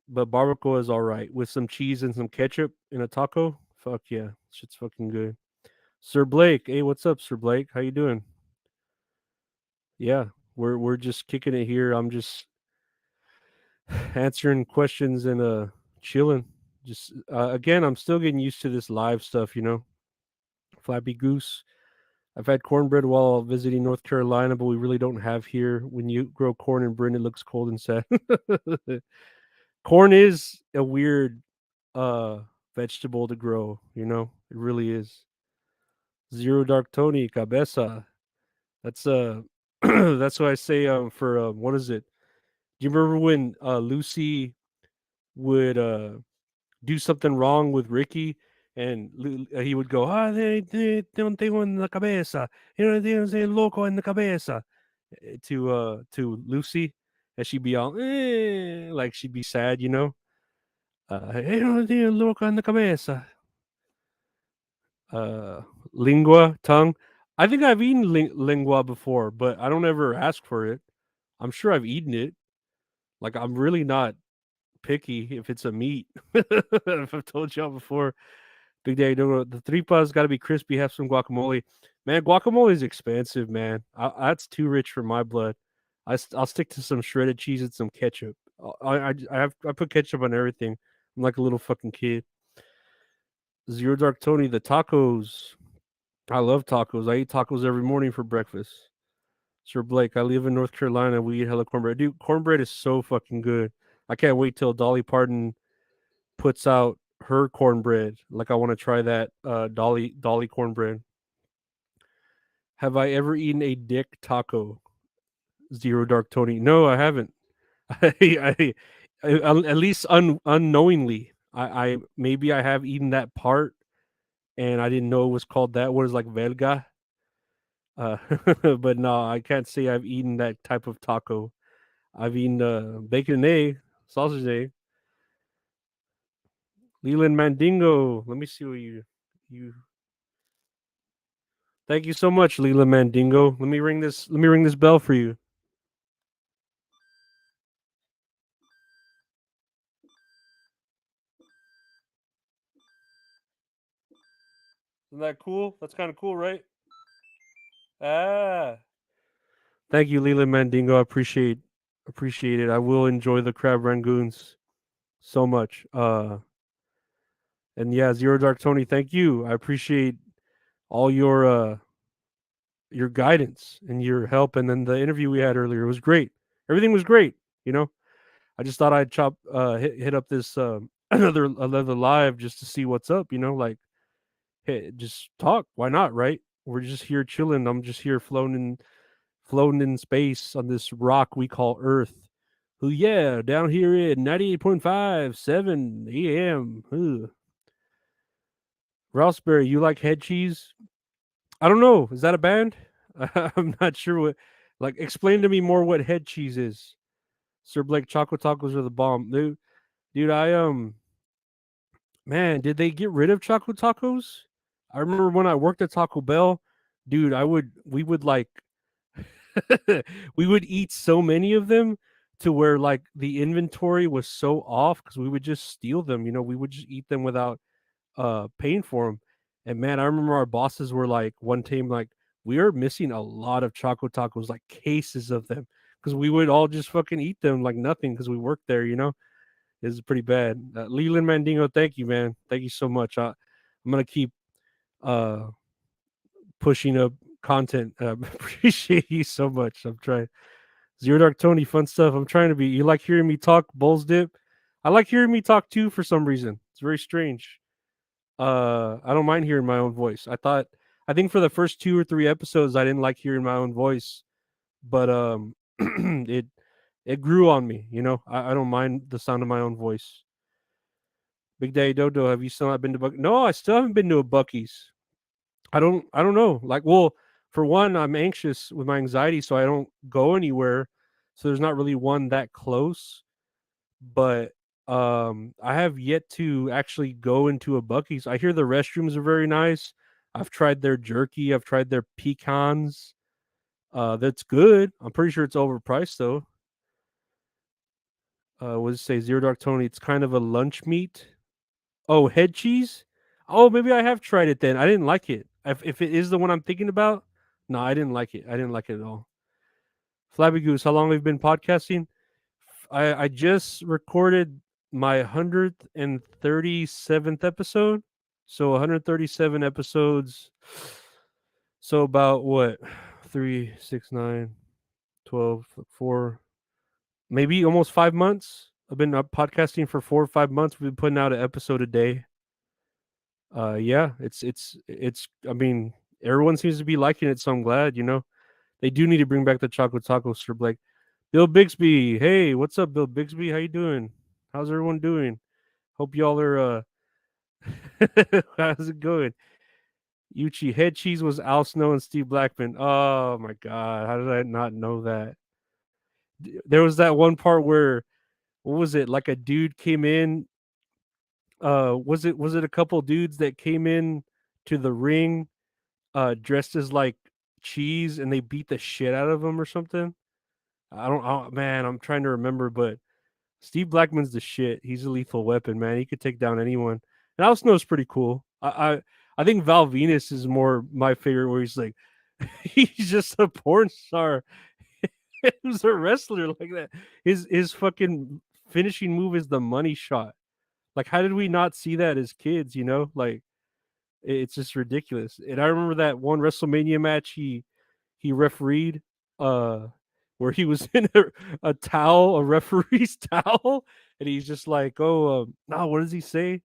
but barbacoa is all right with some cheese and some ketchup in a taco. Fuck yeah, shit's fucking good. Sir Blake, hey, what's up, Sir Blake? How you doing? Yeah, we're just kicking it here. I'm just answering questions and chilling. Just again, I'm still getting used to this live stuff. Flappy Goose. I've had cornbread while visiting North Carolina, but we really don't have here. When you grow corn in Britain, it looks cold and sad. Corn is a weird uh vegetable to grow. It really is. Zero Dark Tony Cabeza. That's that's what I say for what is it? Do you remember when Lucy would do something wrong with Ricky, and he would go, "Ah, don't tengo en la cabeza, tienes el loco en la cabeza," to Lucy, and she'd be all like she'd be sad, no tengo loco en la cabeza. Uh, lingua, tongue. I think I've eaten lingua before, but I don't ever ask for it. I'm sure I've eaten it. Like I'm really not picky if it's a meat. If I've told y'all before, Big Daddy Dodo, the tripa's got to be crispy. Have some guacamole, man. Guacamole is expensive, man. That's too rich for my blood. Will stick to some shredded cheese and some ketchup. I put ketchup on everything. I'm like a little fucking kid. Zero Dark Tony, the tacos. I love tacos. I eat tacos every morning for breakfast. Sir Blake, I live in North Carolina. We eat hella cornbread. Dude, cornbread is so fucking good. I can't wait till Dolly Parton puts out her cornbread. Like I want to try that Dolly cornbread. Have I ever eaten a dick taco? Zero Dark Tony. No, I haven't. At least unknowingly. I maybe I have eaten that part and I didn't know it was called that. What is like verga? Uh, but no, I can't say I've eaten that type of taco. I've eaten bacon and egg, sausage egg. Leland Mandingo. Let me see what you. Thank you so much, Leland Mandingo. Let me ring this. Let me ring this bell for you. Isn't that cool? That's kind of cool, right? Ah. Thank you, Leland Mandingo. I appreciate it. I will enjoy the crab rangoons so much. And yeah, Zero Dark Tony, thank you. I appreciate all your guidance and your help. And then the interview we had earlier was great. Everything was great. You know, I just thought I'd hit up this another live just to see what's up. Like hey, just talk. Why not? Right? We're just here chilling. I'm just here floating in space on this rock we call Earth. Who yeah, down here at 98.5, 7 AM. Ugh. Raspberry, you like head cheese? I don't know. Is that a band? I'm not sure what. Like, explain to me more what head cheese is. Sir Blake, Choco Tacos are the bomb, dude. Man, did they get rid of Choco Tacos? I remember when I worked at Taco Bell, dude. We would like, we would eat so many of them to where like the inventory was so off because we would just steal them. We would just eat them without paying for them. And man, I remember our bosses were like one time like we are missing a lot of Choco Tacos, like cases of them, because we would all just fucking eat them like nothing because we worked there. It's pretty bad. Leland Mandingo, thank you, man. Thank you so much. I'm gonna keep uh pushing up content. Appreciate you so much. I'm trying. Zero Dark Tony, fun stuff. I'm trying to be. You like hearing me talk, Bulls Dip? I like hearing me talk too for some reason. It's very strange. I don't mind hearing my own voice. I think for the first 2 or 3 episodes I didn't like hearing my own voice, but it it grew on me, I don't mind the sound of my own voice. Big Daddy Dodo, have you still not been to Buc? No, I still haven't been to a Bucky's. I don't know. Like, well, for one, I'm anxious with my anxiety, so I don't go anywhere. So there's not really one that close. But I have yet to actually go into a Bucky's. I hear the restrooms are very nice. I've tried their jerky, I've tried their pecans. That's good. I'm pretty sure it's overpriced though. What does it say? Zero Dark Tony. It's kind of a lunch meat. Oh, head cheese? Oh, maybe I have tried it then. I didn't like it. If it is the one I'm thinking about, no, I didn't like it. I didn't like it at all. Flabby Goose, how long have you been podcasting? I just recorded my 137th episode. So 137 episodes. So about what? 3, 6, 9, 12, 4, maybe almost 5 months. I've been podcasting for 4 or 5 months. We've been putting out an episode a day. Yeah, it's. I mean, everyone seems to be liking it, so I'm glad. They do need to bring back the chocolate taco strip. Like Bill Bixby, hey, what's up, Bill Bixby? How you doing? How's everyone doing? Hope y'all are. How's it going? Yuchi head cheese was Al Snow and Steve Blackman. Oh my god, how did I not know that? There was that one part where what was it? Like a dude came in. Was it a couple dudes that came in to the ring dressed as like cheese and they beat the shit out of him or something? Man, I'm trying to remember, but Steve Blackman's the shit. He's a lethal weapon, man. He could take down anyone. And Al Snow's pretty cool. I think Val Venus is more my favorite, where he's like, he's just a porn star. Who's a wrestler like that. His fucking finishing move is the money shot. Like, how did we not see that as kids? Like it's just ridiculous. And I remember that one WrestleMania match he refereed, uh, where he was in a towel, a referee's towel, and he's just like, "Oh, no, what does he say?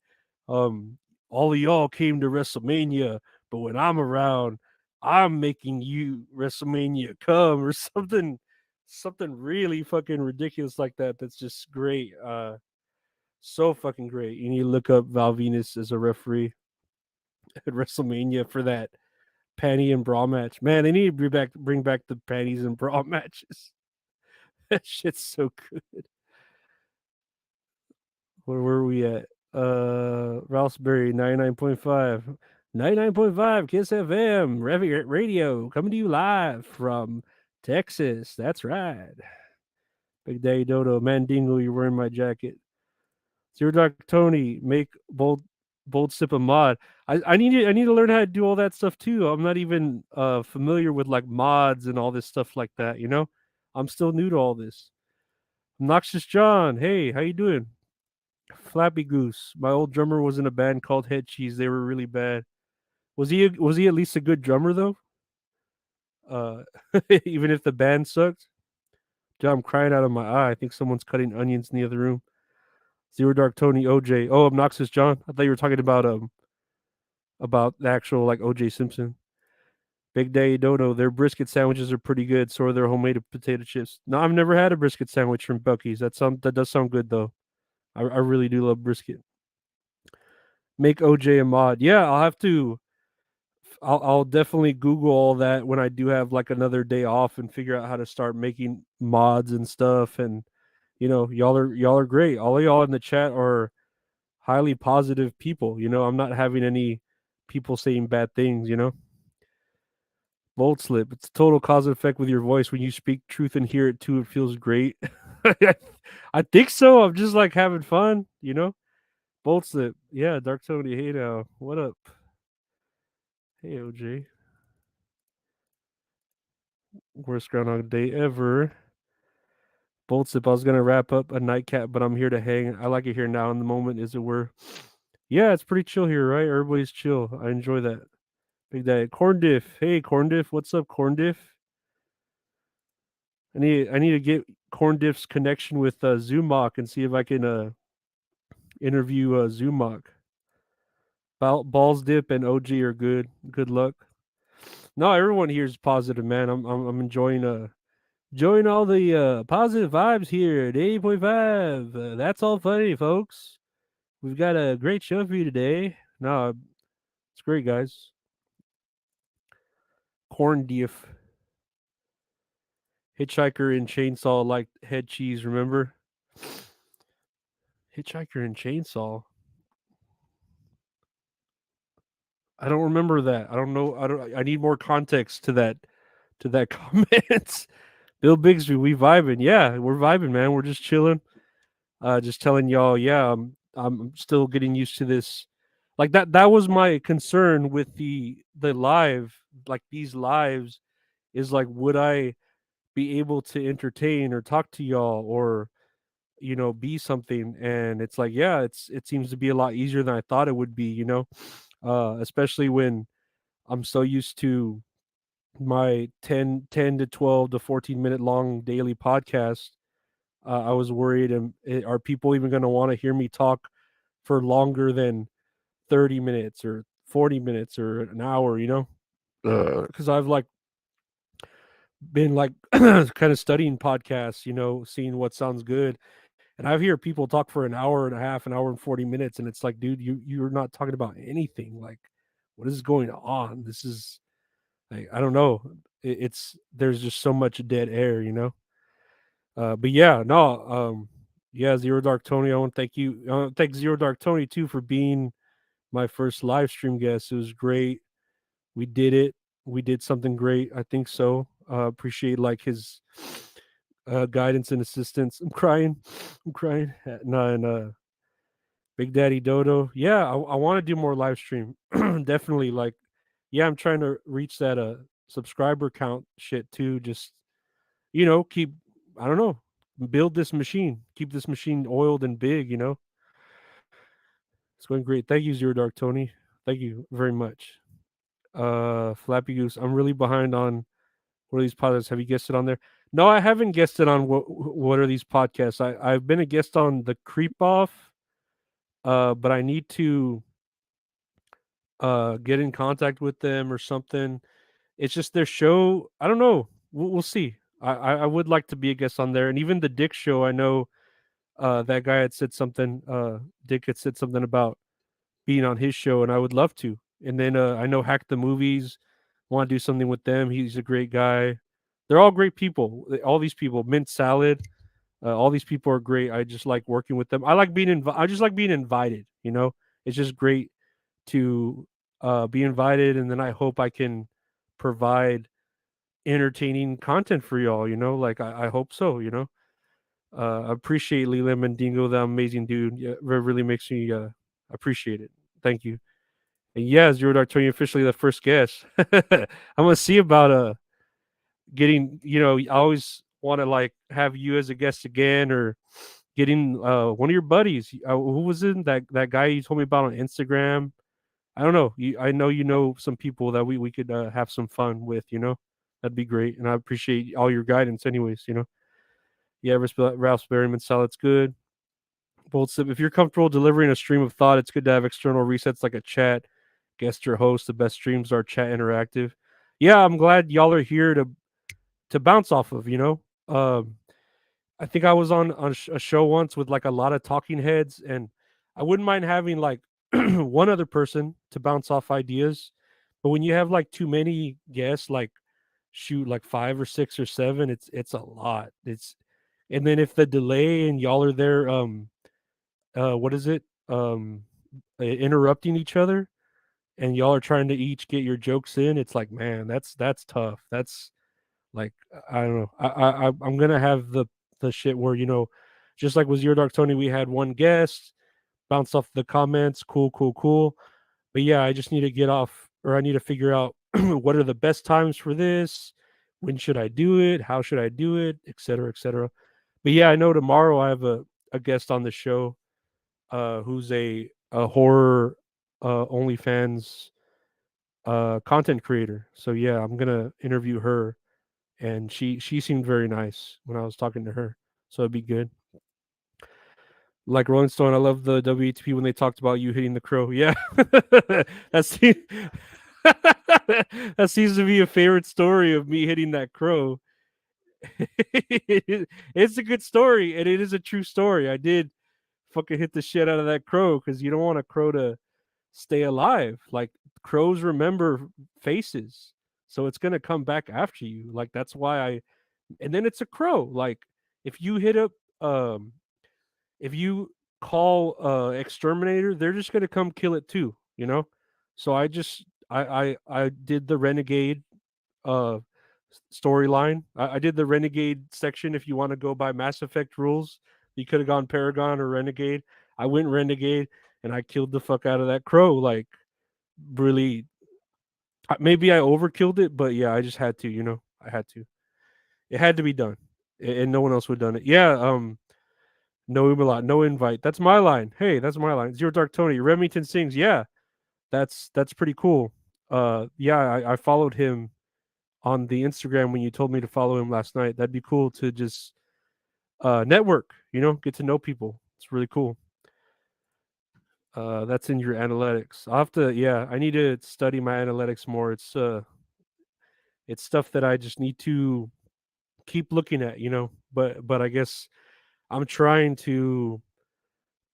Um, all of y'all came to WrestleMania, but when I'm around, I'm making you WrestleMania come," or something really fucking ridiculous like that. That's just great. So fucking great. You need to look up Val Venus as a referee at WrestleMania for that panty and bra match. Man, they need to bring back the panties and bra matches. That shit's so good. Where were we at? Rossberry 99.5. 99.5 Kiss FM radio coming to you live from Texas. That's right. Big Daddy Dodo, Mandingo, you're wearing my jacket. Zero Dark Tony, make bold sip of mod. I need to learn how to do all that stuff too. I'm not even familiar with like mods and all this stuff like that. I'm still new to all this. Noxious John, hey, how you doing? Flappy Goose, my old drummer was in a band called Head Cheese. They were really bad. Was he at least a good drummer though? Uh, even if the band sucked. Dude, I'm crying out of my eye. I think someone's cutting onions in the other room. Zero Dark Tony OJ. Oh, Obnoxious John. I thought you were talking about the actual like OJ Simpson. Big Daddy Dodo. Their brisket sandwiches are pretty good. So are their homemade potato chips. No, I've never had a brisket sandwich from Bucky's. That does sound good though. I really do love brisket. Make OJ a mod. Yeah, I'll have to. I'll definitely Google all that when I do have like another day off and figure out how to start making mods and stuff. And y'all are great. All of y'all in the chat are highly positive people. I'm not having any people saying bad things. Bold slip. It's total cause and effect with your voice. When you speak truth and hear it too, it feels great. I think so. I'm just like having fun. Bold slip. Yeah, Dark Tony. Hey now. What up? Hey OJ. Worst Groundhog Day ever. Bold slip. I was gonna wrap up a nightcap, but I'm here to hang. I like it here now in the moment, as it were. Yeah, it's pretty chill here, right? Everybody's chill. I enjoy that. Big Daddy. Corn Diff. Hey, Corn Diff. What's up, Corn Diff? I need to get Corn Diff's connection with Zumok and see if I can interview Zumok. Balls Dip and OG are good. Good luck. No, everyone here is positive, man. I'm enjoying all the positive vibes here at 80.5. That's all funny, folks. We've got a great show for you today. No, it's great, guys. Corn Diff. Hitchhiker and Chainsaw like head cheese, remember? Hitchhiker and Chainsaw. I don't remember that. I don't know. I need more context to that comment. Bill Bigsby, we vibing. Yeah, we're vibing, man. We're just chilling. Just telling y'all, yeah, I'm still getting used to this. Like that was my concern with the live, like these lives, is like, would I be able to entertain or talk to y'all, or be something. And it's like, yeah, it seems to be a lot easier than I thought it would be, especially when I'm so used to my 10 to 12 to 14-minute long daily podcast. I was worried, are people even going to want to hear me talk for longer than 30 minutes or 40 minutes or an hour, because I've like been like kind of studying podcasts, seeing what sounds good. And I've heard people talk for an hour and a half, an hour and 40 minutes, and it's like, dude, you're not talking about anything. Like, what is going on? This is like, I don't know. It's there's just so much dead air. But yeah, no, yeah, Zero Dark Tony. I want to thank you. Thank Zero Dark Tony too for being my first live stream guest. It was great. We did it. We did something great. I think so. Appreciate like his guidance and assistance. I'm crying. I'm crying. No, and Big Daddy Dodo. Yeah, I want to do more live stream. Definitely. Like, yeah, I'm trying to reach that subscriber count shit too. Just keep. I don't know. Build this machine. Keep this machine oiled and big. It's going great. Thank you, Zero Dark Tony. Thank you very much. Flappy Goose. I'm really behind on what are these podcasts. Have you guessed it on there? No, I haven't guessed it on what are these podcasts. I've been a guest on the Creep Off, but I need to get in contact with them or something. It's just their show. I don't know. We'll see. I would like to be a guest on there, and even the Dick Show. I know that guy had said something. Dick had said something about being on his show, and I would love to. And then I know Hack the Movies. Want to do something with them. He's a great guy. They're all great people. All these people, Mint Salad. All these people are great. I just like working with them. I like being I just like being invited. It's just great to be invited, and then I hope I can provide entertaining content for y'all. Like I hope so. Appreciate Leela Mendingo, the amazing dude. Yeah, really makes me appreciate it. Thank you. And yeah, Zero Dark Tony officially the first guest. I'm gonna see about getting. I always want to like have you as a guest again, or getting one of your buddies. Who was in that guy you told me about on Instagram? I don't know. I know you know some people that we could have some fun with. That'd be great, and I appreciate all your guidance. Anyways, yeah, Ralph's Berryman salad's good. Bold sip. If you're comfortable delivering a stream of thought, it's good to have external resets like a chat. Guest your host. The best streams are chat interactive. Yeah, I'm glad y'all are here to bounce off of. I think I was on a show once with like a lot of talking heads, and I wouldn't mind having like one other person to bounce off ideas. But when you have like too many guests, like shoot, like 5 or 6 or 7, it's a lot. And then if the delay and y'all are there, what is it? Interrupting each other, and y'all are trying to each get your jokes in. It's like, man, that's tough. That's like, I don't know. I'm gonna have the shit where just like with Zero Dark Tony, we had one guest bounce off the comments. Cool, cool, cool. But yeah, I just need to get off, or I need to figure out what are the best times for this. When should I do it? How should I do it? Etc. Etc. But yeah, I know tomorrow I have a guest on the show, who's a horror OnlyFans content creator. So yeah, I'm gonna interview her, and she seemed very nice when I was talking to her. So it'd be good. Like Rolling Stone, I love the WATP when they talked about you hitting the crow. Yeah, that's that seems to be a favorite story of me hitting that crow. It's a good story, and it is a true story. I did fucking hit the shit out of that crow because you don't want a crow to stay alive. Like, crows remember faces, so it's gonna come back after you. Like, that's why and then it's a crow. Like, if you hit up, if you call exterminator, they're just gonna come kill it too. So I did the renegade uh storyline. I did the renegade section. If you want to go by Mass Effect rules, you could have gone Paragon or Renegade. I went Renegade, and I killed the fuck out of that crow. Like, really, maybe I overkilled it, but yeah, I just had to. I had to. It had to be done, and no one else would have done it. Yeah. No Umalot, no invite. That's my line. Hey, that's my line. Zero Dark Tony. Remington sings. Yeah, that's pretty cool. Yeah, I followed him on the Instagram when you told me to follow him last night. That'd be cool to just network. Get to know people. It's really cool. That's in your analytics. I'll have to. Yeah, I need to study my analytics more. It's stuff that I just need to keep looking at. But I guess I'm trying to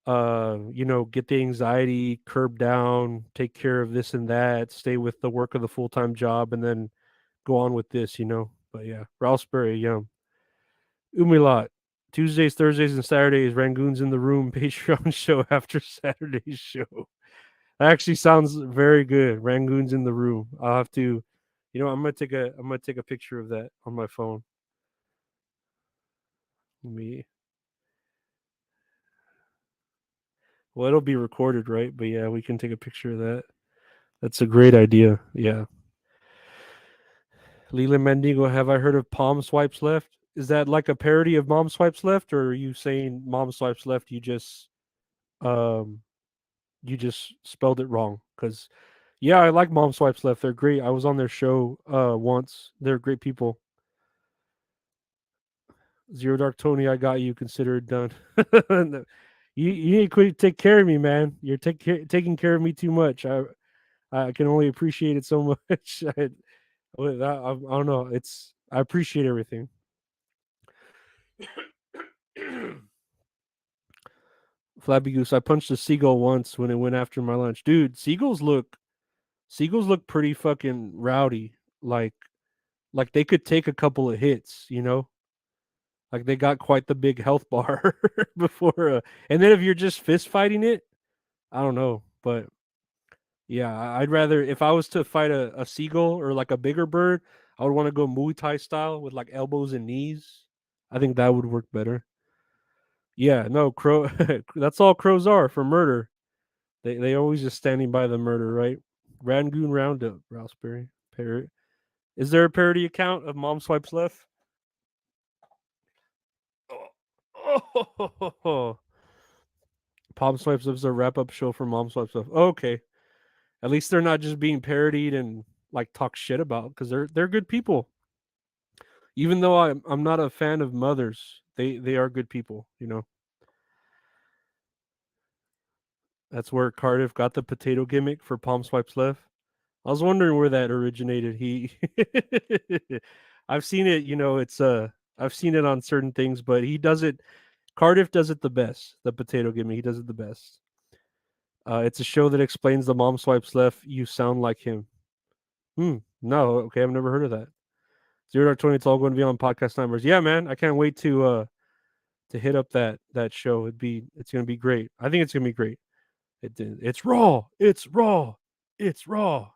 get the anxiety curb down, take care of this and that, stay with the work of the full-time job, and then go on with this. But yeah, Raspberry, yum. Umilot. Tuesdays, Thursdays, and Saturdays, Rangoons in the Room Patreon show after Saturday's show. That actually sounds very good. Rangoons in the Room. I'll have to, I'm gonna take a picture of that on my phone. Me. Well, it'll be recorded, right? But yeah, we can take a picture of that. That's a great idea. Yeah. Leland Mendigo, have I heard of Palm Swipes Left? Is that like a parody of Mom Swipes Left, or are you saying Mom Swipes Left? Um you just spelled it wrong? Because yeah, I like Mom Swipes Left. They're great. I was on their show once. They're great people. Zero Dark Tony, I got you. Consider it done. You need to quit. Take care of me, man. You're taking care of me too much. I can only appreciate it so much. I don't know. I appreciate everything. Flappy Goose. I punched a seagull once when it went after my lunch. Dude, seagulls look pretty fucking rowdy. Like they could take a couple of hits. Like they got quite the big health bar before and then if you're just fist fighting it, I don't know. But yeah, I'd rather if I was to fight a seagull or like a bigger bird, I would want to go Muay Thai style with like elbows and knees. I think that would work better. Yeah, no, crow that's all crows are for murder. They always just standing by the murder, right? Rangoon Roundup, Raspberry. Parrot. Is there a parody account of Mom Swipes Left? Oh, Palm Swipes Left is a wrap up show for Mom Swipes Left. Okay. At least they're not just being parodied and like talk shit about because they're good people. Even though I'm not a fan of mothers, they are good people. That's where Cardiff got the potato gimmick for Palm Swipes Left. I was wondering where that originated. I've seen it. I've seen it on certain things, but he does it. Cardiff does it the best. The potato gimmick, he does it the best. It's a show that explains the Mom Swipes Left. You sound like him. No, okay, I've never heard of that. Zero Dark 20. It's all going to be on Podcast Nightmares. Yeah, man, I can't wait to hit up that show. It's gonna be great. I think it's gonna be great. It's raw. It's raw. It's raw.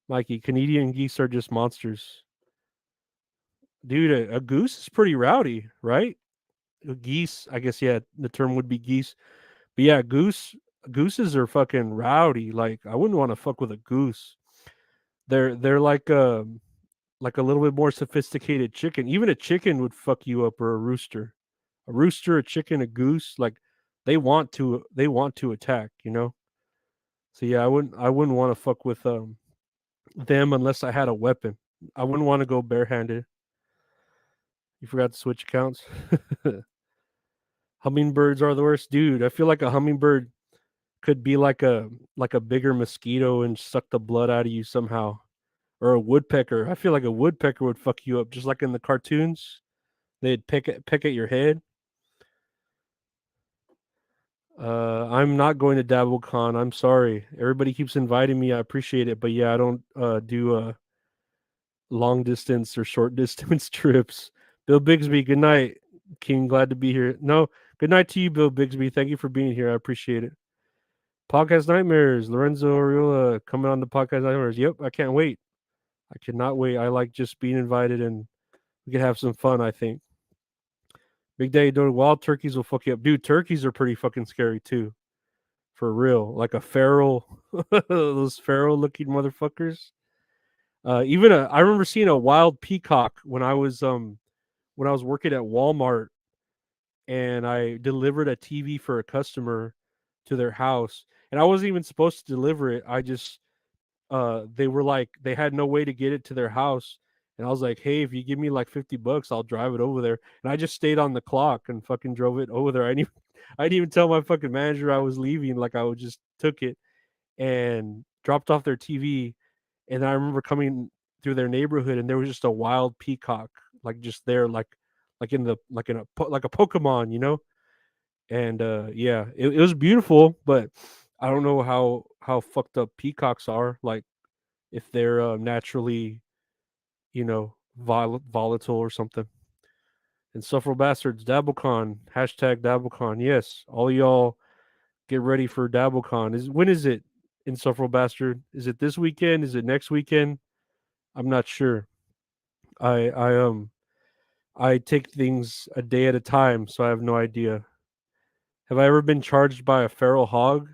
Mikey, Canadian geese are just monsters. Dude, a goose is pretty rowdy, right? A geese, I guess, yeah, the term would be geese. But yeah, gooses are fucking rowdy. Like I wouldn't want to fuck with a goose. They're like a little bit more sophisticated chicken. Even a chicken would fuck you up, or a rooster. A rooster, a chicken, a goose, like they want to attack. So yeah, I wouldn't want to fuck with them unless I had a weapon. I wouldn't want to go barehanded. You forgot to switch accounts. Hummingbirds are the worst, dude. I feel like a hummingbird could be like a bigger mosquito and suck the blood out of you somehow. Or a woodpecker. I feel like a woodpecker would fuck you up, just like in the cartoons. They'd peck at your head. I'm not going to DabbleCon. I'm sorry. Everybody keeps inviting me. I appreciate it, but yeah, I don't do long distance or short distance trips. Bill Bigsby, good night. King, glad to be here. No, good night to you, Bill Bigsby. Thank you for being here. I appreciate it. Podcast Nightmares, Lorenzo Ariola coming on the Podcast Nightmares. Yep, I can't wait. I cannot wait. I like just being invited and we can have some fun, I think. Big Daddy Dodo, wild turkeys will fuck you up. Dude, turkeys are pretty fucking scary too. For real. Like a feral, those feral looking motherfuckers. I remember seeing a wild peacock when I was when I was working at Walmart and I delivered a TV for a customer to their house, and I wasn't even supposed to deliver it. I just they were like they had no way to get it to their house, and I was like, "Hey, if you give me like $50, I'll drive it over there." And I just stayed on the clock and fucking drove it over there. I didn't even tell my fucking manager I was leaving. Like I would just took it and dropped off their TV. And I remember coming through their neighborhood, and there was just a wild peacock, like just there, like in the like in a like a Pokemon, you know. And yeah, it was beautiful, but I don't know how fucked up peacocks are. Like if they're naturally, volatile or something. Insufferable bastards, DabbleCon, hashtag DabbleCon. Yes, all y'all get ready for DabbleCon. When is it? Insufferable bastard. Is it this weekend? Is it next weekend? I'm not sure. I take things a day at a time, so I have no idea. Have I ever been charged by a feral hog?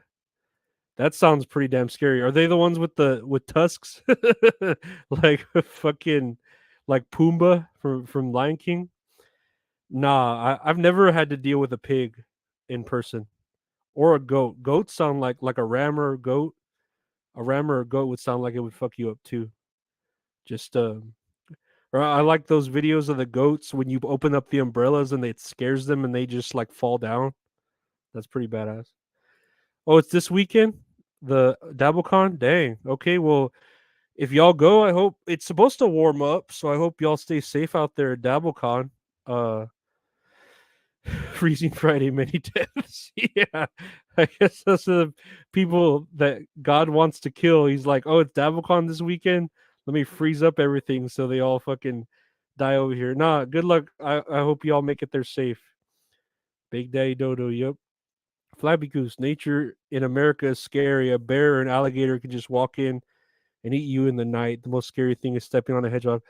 That sounds pretty damn scary. Are they the ones with the with tusks? Like fucking like Pumbaa from Lion King? Nah, I've never had to deal with a pig in person or a goat. Goats sound like a ram or a goat. A ram or a goat would sound like it would fuck you up too. Just or I like those videos of the goats when you open up the umbrellas and it scares them and they just like fall down. That's pretty badass. Oh, it's this weekend? The DabbleCon? Dang. Okay, well, if y'all go, I hope it's supposed to warm up, so I hope y'all stay safe out there at DabbleCon. Uh Freezing Friday many deaths. Yeah. I guess those are the people that God wants to kill. He's like, "Oh, it's DabbleCon this weekend. Let me freeze up everything so they all fucking die over here." Nah, good luck. I hope y'all make it there safe. Big Daddy Dodo, yep. Flappy Goose, nature in America is scary. A bear or an alligator can just walk in and eat you in the night. The most scary thing is stepping on a hedgehog.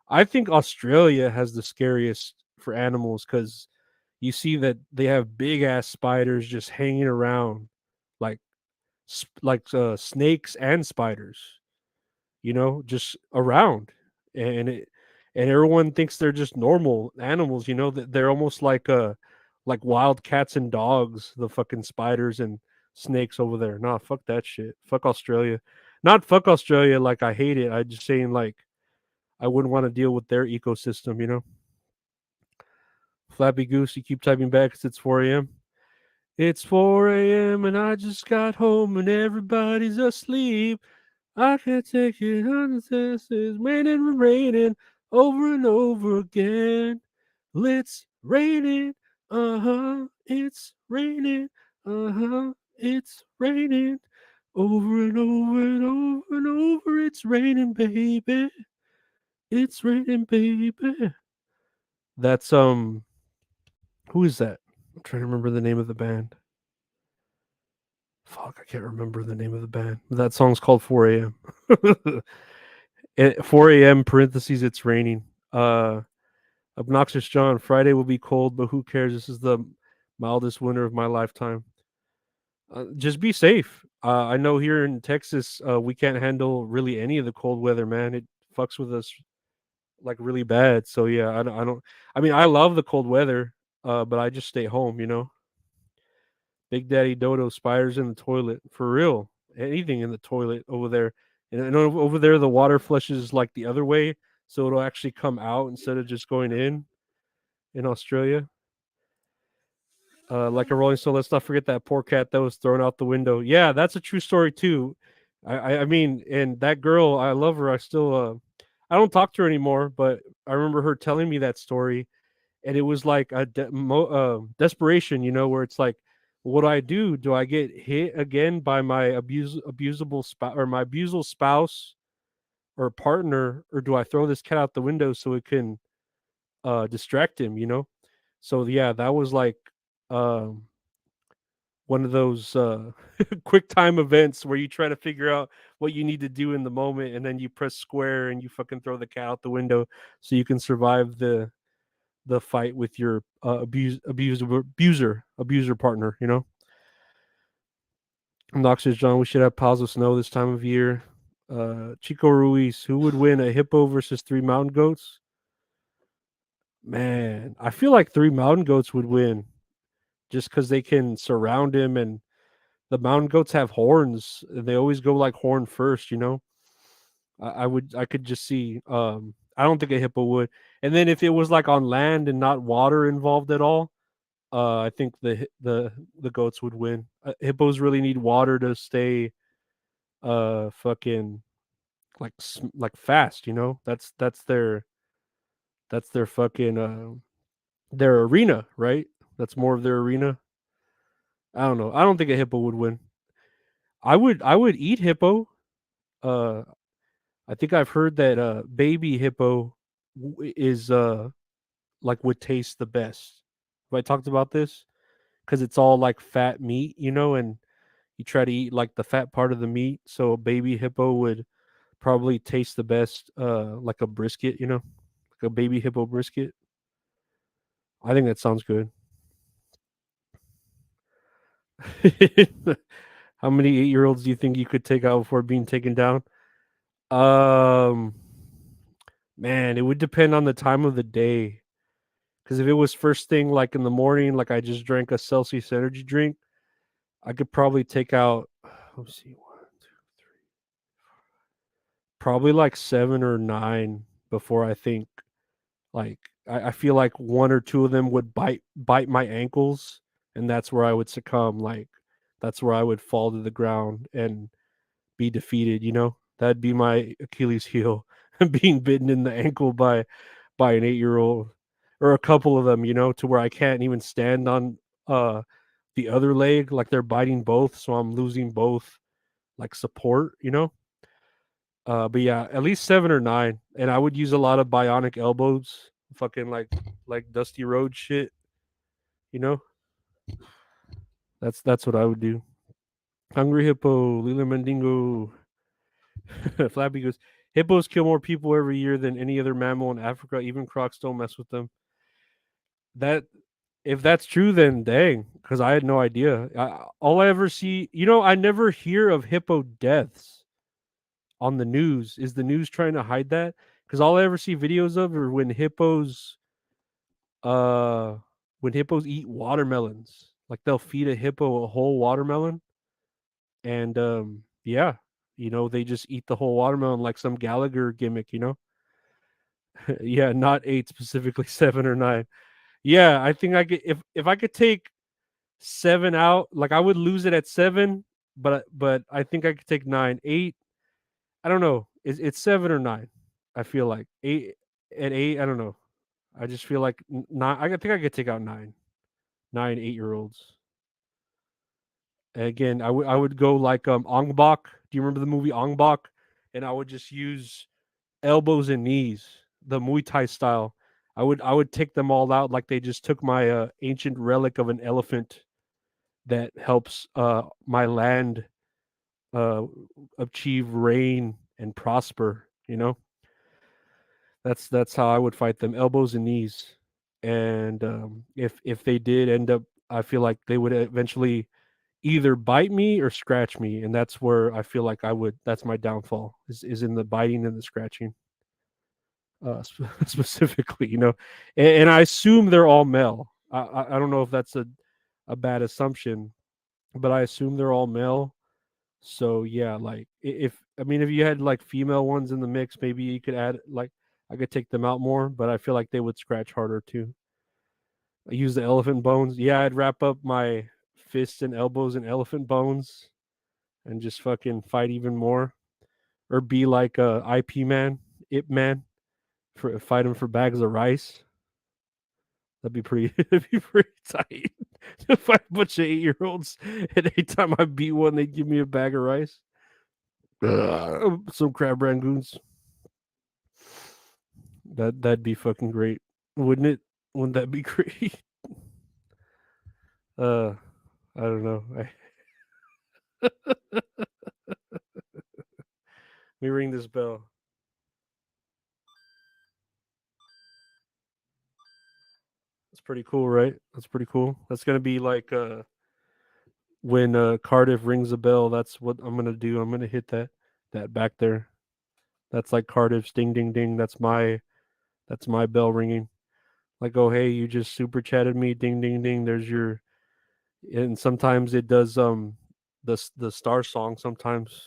I think Australia has the scariest for animals because you see that they have big ass spiders just hanging around, like snakes and spiders. Just around, and everyone thinks they're just normal animals. That they're almost like wild cats and dogs. The fucking spiders and snakes over there. Nah, fuck that shit. Fuck Australia. Not fuck Australia. Like I hate it. I just saying like I wouldn't want to deal with their ecosystem. Flappy Goose, you keep typing back because it's 4 a.m. It's 4 a.m. and I just got home and everybody's asleep. I can't take it on this is raining and raining over and over again. It's raining, it's raining, it's raining over and over and over and over. It's raining, baby. It's raining, baby. That's who is that? I'm trying to remember the name of the band. Fuck, I can't remember the name of the band. That song's called 4 a.m. At 4 a.m. parentheses, it's raining. Obnoxious John, Friday will be cold, but who cares? This is the mildest winter of my lifetime. Just be safe. I know here in Texas, we can't handle really any of the cold weather, man. It fucks with us like really bad. So yeah, I don't. I mean, I love the cold weather, but I just stay home. Big Daddy Dodo, spiders in the toilet for real. Anything in the toilet over there, and over there the water flushes like the other way, so it'll actually come out instead of just going in Australia. Like a Rolling Stone. Let's not forget that poor cat that was thrown out the window. Yeah, that's a true story too. I mean, and that girl, I love her. I don't talk to her anymore, but I remember her telling me that story, and it was like a desperation, where it's like, what do I do? Do I get hit again by my abusable spouse or my abusal spouse or partner, or do I throw this cat out the window so it can distract him? So yeah, that was like um one of those quick time events where you try to figure out what you need to do in the moment, and then you press square and you fucking throw the cat out the window so you can survive the fight with your abuser partner. Noxious John, we should have piles of snow this time of year. Chico Ruiz, who would win, a hippo versus three mountain goats? Man, I feel like 3 mountain goats would win just because they can surround him, and the mountain goats have horns. They always go like horn first, you know? I could just see, I don't think a hippo would. And then if it was like on land and not water involved at all, I think the goats would win. Hippos really need water to stay fucking like fast, you know? That's their fucking their arena, right? That's more of their arena. I don't know. I don't think a hippo would win. I would eat hippo. Uh I think I've heard that baby hippo is like would taste the best. Have I talked about this? Because it's all like fat meat, you know, and you try to eat like the fat part of the meat. So a baby hippo would probably taste the best, like a brisket, you know, like a baby hippo brisket. I think that sounds good. How many 8-year-olds do you think you could take out before being taken down? Um, Man, it would depend on the time of the day. Because if it was first thing, like in the morning, like I just drank a Celsius energy drink, I could probably take out, let's see, one, two, probably like 7 or 9 before I think, like, I feel like one or two of them would bite my ankles, and that's where I would succumb. Like, that's where I would fall to the ground and be defeated. You know, that'd be my Achilles heel, being bitten in the ankle by an 8-year-old or a couple of them. You know, to where I can't even stand on uh the other leg, like they're biting both, so I'm losing both like support. You know, but yeah, at least 7 or 9, and I would use a lot of bionic elbows, fucking like Dusty Road shit. You know, that's what I would do. Hungry Hippo, Lila Mandingo, Flappy goes. Hippos kill more people every year than any other mammal in Africa. Even crocs don't mess with them. That if that's true, then dang, because I had no idea. All I ever see, you know, I never hear of hippo deaths on the news. Is the news trying to hide that? Because all I ever see videos of are uh, when hippos eat watermelons. Like they'll feed a hippo a whole watermelon, and yeah, you know, they just eat the whole watermelon like some Gallagher gimmick. You know, yeah, not 8 specifically, 7 or 9. Yeah, I think I could if I could take 7 out, like I would lose it at 7, but I think I could take 9, 8. I don't know. It's 7 or 9. I feel like 8 at 8. I don't know. I just feel like 9. I think I could take out 9, 9 8-year-olds. Again, I would go like Ong Bak. Do you remember the movie Ong Bak? And I would just use elbows and knees, the Muay Thai style. I would take them all out like they just took my ancient relic of an elephant that helps my land uh, achieve reign and prosper. You know, that's how I would fight them, elbows and knees. And if they did end up, I feel like they would eventually either bite me or scratch me, and that's where I feel like I would. That's my downfall is in the biting and the scratching, specifically. You know, and I assume they're all male. I don't know if that's a bad assumption, but I assume they're all male. So yeah, like if I mean if you had like female ones in the mix, maybe you could add like I could take them out more, but I feel like they would scratch harder too. I use the elephant bones. Yeah, I'd wrap up my fists and elbows in elephant bones and just fucking fight even more, or be like a IP man, Ip Man, for fight him for bags of rice. That'd be pretty. That'd be pretty tight to fight a bunch of 8-year-olds, and every time I beat one, they'd give me a bag of rice. Some crab rangoons. That'd be fucking great, wouldn't it? Wouldn't that be great? Uh, I don't know. Let me ring this bell. That's pretty cool, right? That's pretty cool. That's gonna be like when Cardiff rings a bell. That's what I'm gonna do. I'm gonna hit that back there. That's like Cardiff's ding ding ding. That's my bell ringing. Like, oh hey, you just super chatted me, ding ding ding. There's your, and sometimes it does the star song sometimes.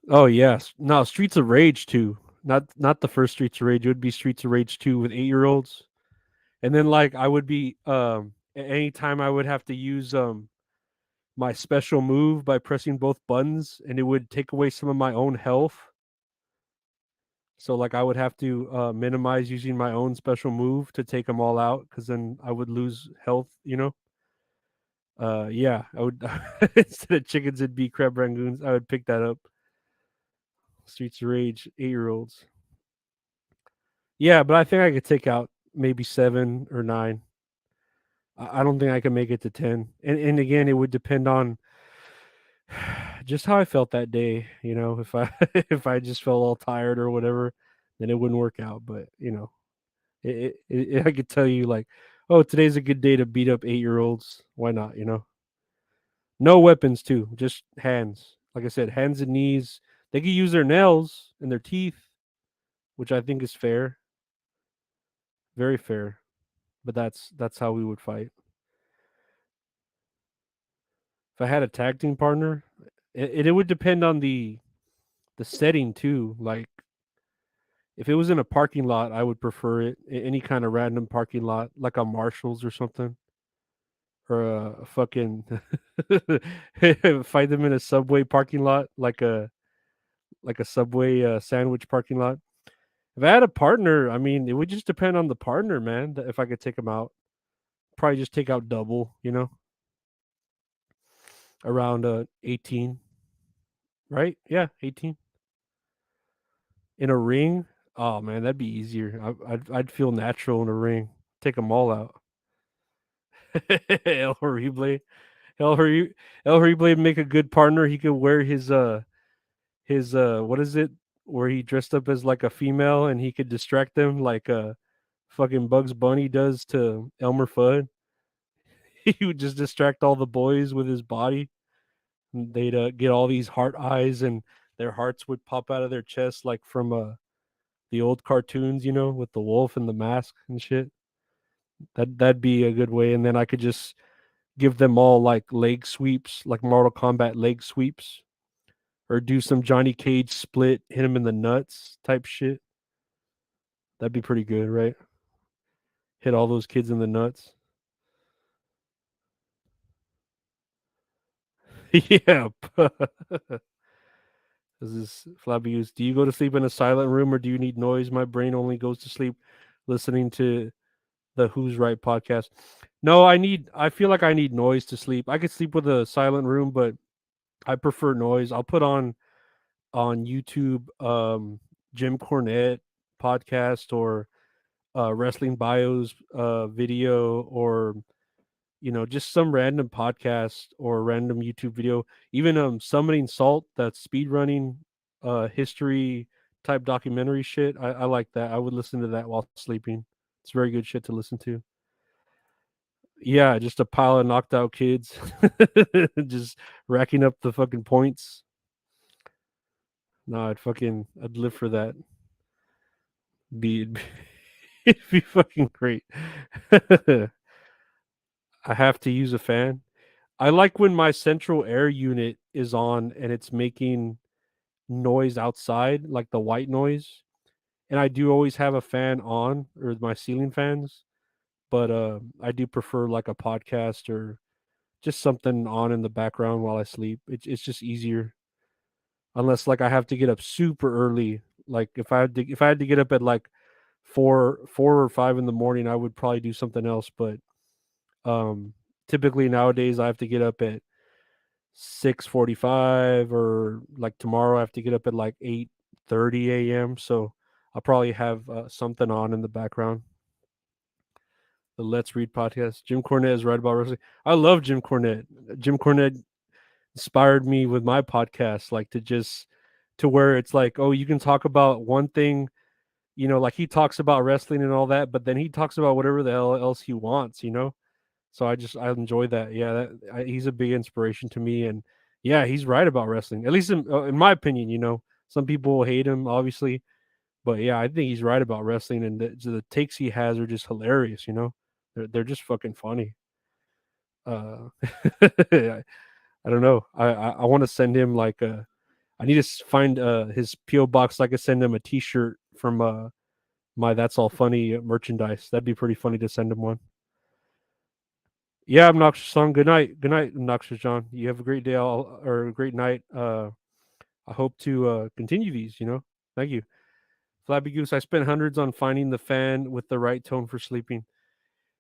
Oh yes, no Streets of Rage 2, not the first Streets of Rage. It would be Streets of Rage 2 with 8-year-olds, and then like I would be anytime I would have to use my special move by pressing both buttons, and it would take away some of my own health. So like I would have to minimize using my own special move to take them all out, because then I would lose health. Yeah, I would instead of chickens, it'd be crab rangoons. I would pick that up. Streets of Rage, 8-year-olds. Yeah, but I think I could take out maybe 7 or 9. I don't think I can make it to 10. And again, it would depend on just how I felt that day. If I if I just felt all tired or whatever, then it wouldn't work out. But I could tell you like, oh, today's a good day to beat up 8-year-olds. Why not? No weapons too, just hands. Like I said, hands and knees. They could use their nails and their teeth, which I think is fair, very fair. But that's how we would fight. If I had a tag team partner, it would depend on the setting too. Like if it was in a parking lot, I would prefer it. Any kind of random parking lot, like a Marshalls or something, or a fucking fight them in a Subway parking lot, like a Subway sandwich parking lot. If I had a partner, I mean, it would just depend on the partner, man. If I could take them out, probably just take out double, around 18, right? Yeah, 18 in a ring. Oh man, that'd be easier. I'd feel natural in a ring. Take them all out. El Horrible, El Horrible, El Horrible would make a good partner. He could wear his what is it? Where he dressed up as like a female and he could distract them like fucking Bugs Bunny does to Elmer Fudd. He would just distract all the boys with his body. And they'd get all these heart eyes, and their hearts would pop out of their chest like from the old cartoons, with the wolf and the mask and shit. That'd be a good way. And then I could just give them all like leg sweeps, like Mortal Kombat leg sweeps, or do some Johnny Cage split, hit him in the nuts type shit. That'd be pretty good, right? Hit all those kids in the nuts. Yeah. This is Flabby Goose. Do you go to sleep in a silent room or do you need noise? My brain only goes to sleep listening to the Who's Right podcast. No, I feel like I need noise to sleep. I could sleep with a silent room, but I prefer noise. I'll put on YouTube Jim Cornette podcast, or wrestling bios video, or just some random podcast or random YouTube video, even summoning salt, that speed running history type documentary shit. I like that. I would listen to that while sleeping. It's very good shit to listen to. Yeah, just a pile of knocked out kids just racking up the fucking points. No, I'd live for that. Be it'd be fucking great. I have to use a fan. I like when my central air unit is on and it's making noise outside, like the white noise. And I do always have a fan on, or my ceiling fans, but I do prefer like a podcast or just something on in the background while I sleep. It's just easier. Unless like I have to get up super early. Like if I had to get up at like 4 or 5 in the morning, I would probably do something else. But um typically nowadays I have to get up at 6:45, or like tomorrow I have to get up at like 8:30 a.m. So I'll probably have something on in the background. The Let's Read podcast. Jim Cornette is right about wrestling. I love Jim Cornette. Jim Cornette inspired me with my podcast, like to where it's like, oh, you can talk about one thing, like he talks about wrestling and all that, but then he talks about whatever the hell else he wants. So I enjoy that. Yeah, he's a big inspiration to me, and yeah, he's right about wrestling. At least in my opinion. Some people will hate him, obviously, but yeah, I think he's right about wrestling, and the takes he has are just hilarious. They're just fucking funny. Uh, I, I don't know. I want to send him like a. I need to find his PO box so I can send him a T-shirt from my That's All Funny merchandise. That'd be pretty funny to send him one. Yeah, obnoxious song. Good night, obnoxious John. You have a great day or a great night. I hope to continue these. Thank you, Flabby Goose. I spent hundreds on finding the fan with the right tone for sleeping.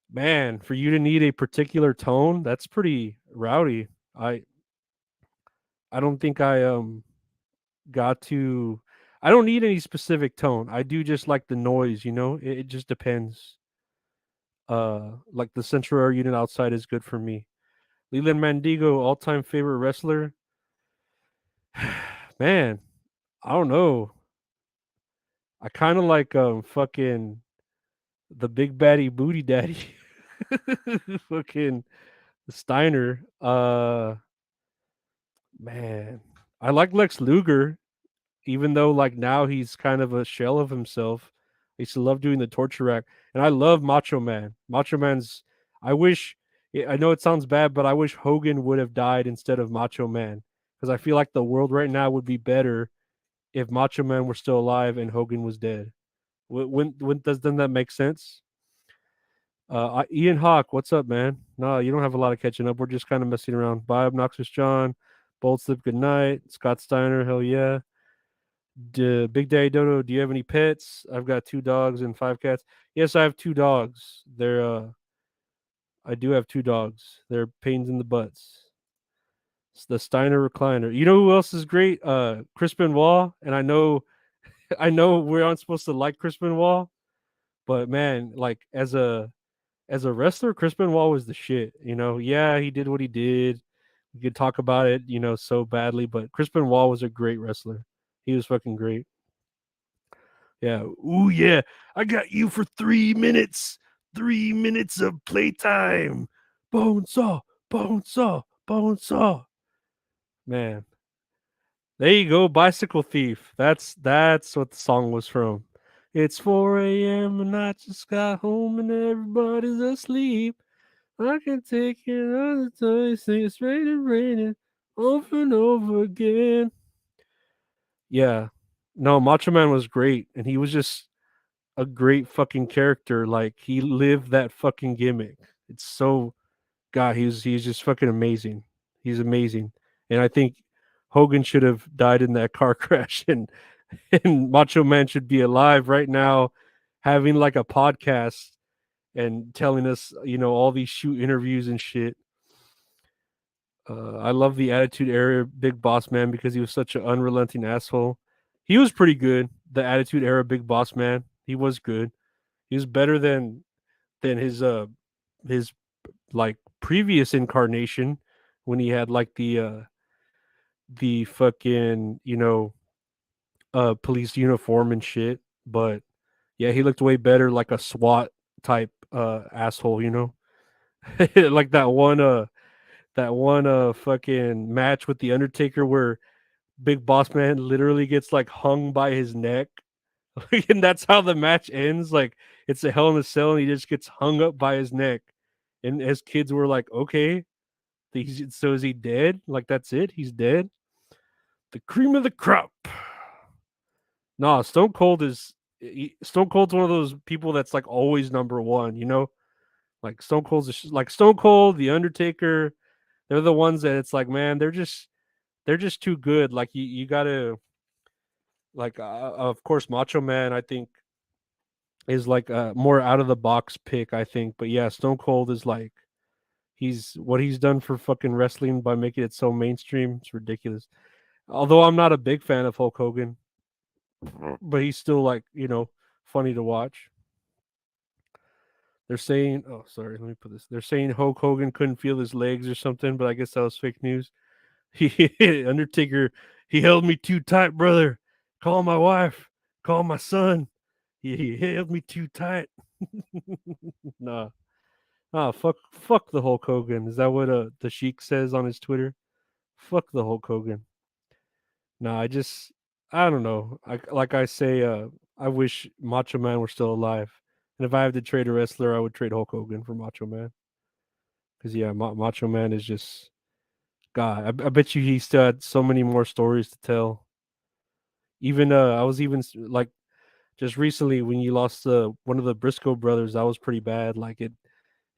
Man, for you to need a particular tone, that's pretty rowdy. I don't think I got to. I don't need any specific tone. I do just like the noise. It just depends. Like the central air unit outside is good for me. Leland Mandigo, all time favorite wrestler. Man, I don't know. I kind of like fucking the big baddie booty daddy. Fucking Steiner. Man, I like Lex Luger, even though like now he's kind of a shell of himself. I used to love doing the torture rack, and I love Macho Man. Macho Man's. I wish. I know it sounds bad, but I wish Hogan would have died instead of Macho Man, because I feel like the world right now would be better if Macho Man were still alive and Hogan was dead. When doesn't that make sense? Ian Hawk, what's up, man? No, you don't have a lot of catching up. We're just kind of messing around. Bye, Obnoxious John. Bold Slip, good night. Scott Steiner, hell yeah. Big Daddy Dodo, do you have any pets? I've got 2 dogs and 5 cats. Yes, I have 2 dogs. I do have 2 dogs. They're pains in the butts. It's the Steiner recliner. You know who else is great? Crispin Wall. And I know, I know we aren't supposed to like Crispin Wall, but man, like as a wrestler, Crispin Wall was the shit. Yeah, he did what he did. We could talk about it, so badly, but Crispin Wall was a great wrestler. He was fucking great. Yeah. Ooh, yeah. I got you for 3 minutes. 3 minutes of playtime. Bone saw, bone saw, bone saw. Man, there you go. Bicycle Thief. That's what the song was from. It's 4 a.m. and I just got home and everybody's asleep. I can take it another time. Say it's raining over and over again. Yeah. No, Macho Man was great, and he was just a great fucking character. Like he lived that fucking gimmick. It's so God, he's just fucking amazing. He's amazing. And I think Hogan should have died in that car crash and Macho Man should be alive right now having like a podcast and telling us, all these shoot interviews and shit. I love the Attitude Era Big Boss Man because he was such an unrelenting asshole. He was pretty good. The Attitude Era Big Boss Man. He was good. He was better than his like previous incarnation when he had like the fucking police uniform and shit. But yeah, he looked way better like a SWAT type asshole. Like that one fucking match with the Undertaker where Big Boss Man literally gets like hung by his neck. And that's how the match ends. Like it's a Hell in a Cell, and he just gets hung up by his neck. And as kids were like, okay, so is he dead? Like that's it? He's dead. The cream of the crop. Nah, Stone Cold's one of those people that's like always number one. Like Stone Cold's like Stone Cold, The Undertaker. They're the ones that it's like, man, they're just too good. Like you gotta like of course Macho Man I think is like a more out of the box pick, I think. But yeah, Stone Cold is like he's done for fucking wrestling by making it so mainstream. It's ridiculous. Although I'm not a big fan of Hulk Hogan, but he's still like, funny to watch. They're saying, oh, sorry, let me put this. They're saying Hulk Hogan couldn't feel his legs or something, but I guess that was fake news. He Undertaker, he held me too tight, brother. Call my wife, call my son. He held me too tight. Nah. Fuck the Hulk Hogan. Is that what the Sheik says on his Twitter? Fuck the Hulk Hogan. Nah, I just I don't know. Like I say, I wish Macho Man were still alive. And if I had to trade a wrestler, I would trade Hulk Hogan for Macho Man. Because yeah, Macho Man is just God. I bet you he still had so many more stories to tell. Even I was even like just recently when you lost one of the Briscoe brothers, that was pretty bad. Like it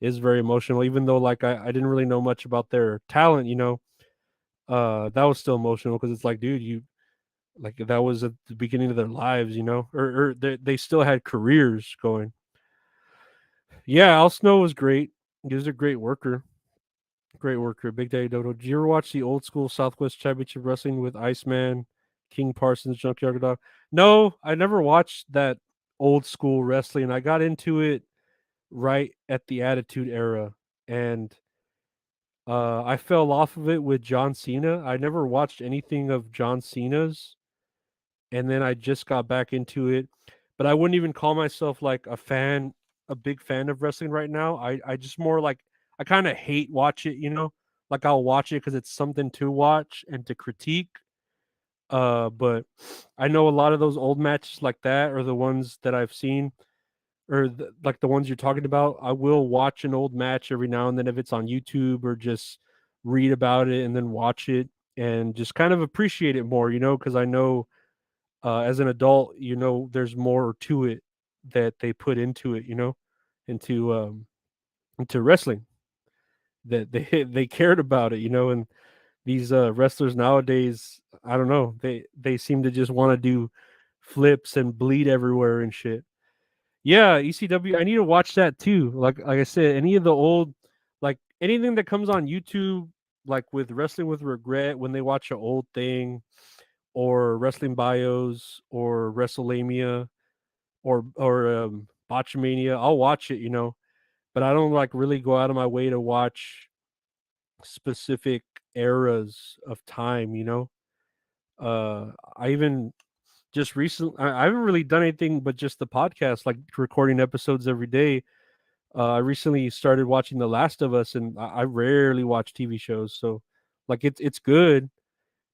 is very emotional. Even though like I didn't really know much about their talent, that was still emotional because it's like, dude, you like that was at the beginning of their lives, or they still had careers going. Yeah, Al Snow was great. He was a great worker. Great worker. Big Daddy Dodo. Did you ever watch the old school Southwest Championship Wrestling with Iceman, King Parsons, Junkyard Dog? No, I never watched that old school wrestling. I got into it right at the Attitude Era, and I fell off of it with John Cena. I never watched anything of John Cena's, and then I just got back into it. But I wouldn't even call myself like a big fan of wrestling right now. I just more like I kind of hate watch it, Like I'll watch it because it's something to watch and to critique. But I know a lot of those old matches like that are the ones that I've seen, or like the ones you're talking about. I will watch an old match every now and then if it's on YouTube, or just read about it and then watch it and just kind of appreciate it more, because I know as an adult, there's more to it that they put into it, into into wrestling, that they they cared about it, and these wrestlers nowadays, I don't know, they seem to just want to do flips and bleed everywhere and shit. Yeah, ECW, I need to watch that too. Like I said, any of the old, like anything that comes on YouTube, like with Wrestling with Regret, when they watch an old thing, or Wrestling Bios, or WrestleMania, or Botchamania, I'll watch it, but I don't like really go out of my way to watch specific eras of time, I even just recently, I haven't really done anything but just the podcast, like recording episodes every day. I recently started watching The Last of Us, and I rarely watch TV shows, so like it's good.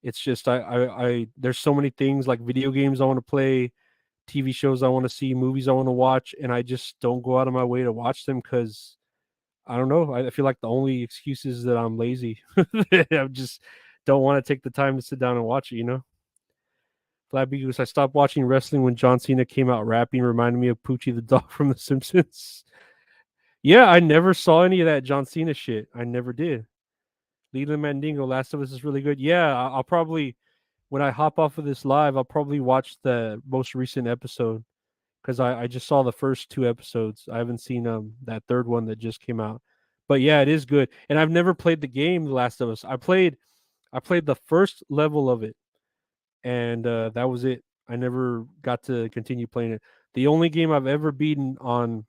It's just I there's so many things like video games I want to play, TV shows I want to see, movies I want to watch, and I just don't go out of my way to watch them because I don't know. I feel like the only excuse is that I'm lazy. I just don't want to take the time to sit down and watch it. Flabby Goose. I stopped watching wrestling when John Cena came out rapping, reminded me of Poochie the dog from The Simpsons. Yeah, I never saw any of that John Cena shit. I never did. Leland Mandingo, Last of Us is really good. Yeah, I'll probably when I hop off of this live, I'll probably watch the most recent episode because I just saw the first two episodes. I haven't seen that third one that just came out. But yeah, it is good. And I've never played the game The Last of Us. I played the first level of it, and that was it. I never got to continue playing it. The only game I've ever beaten on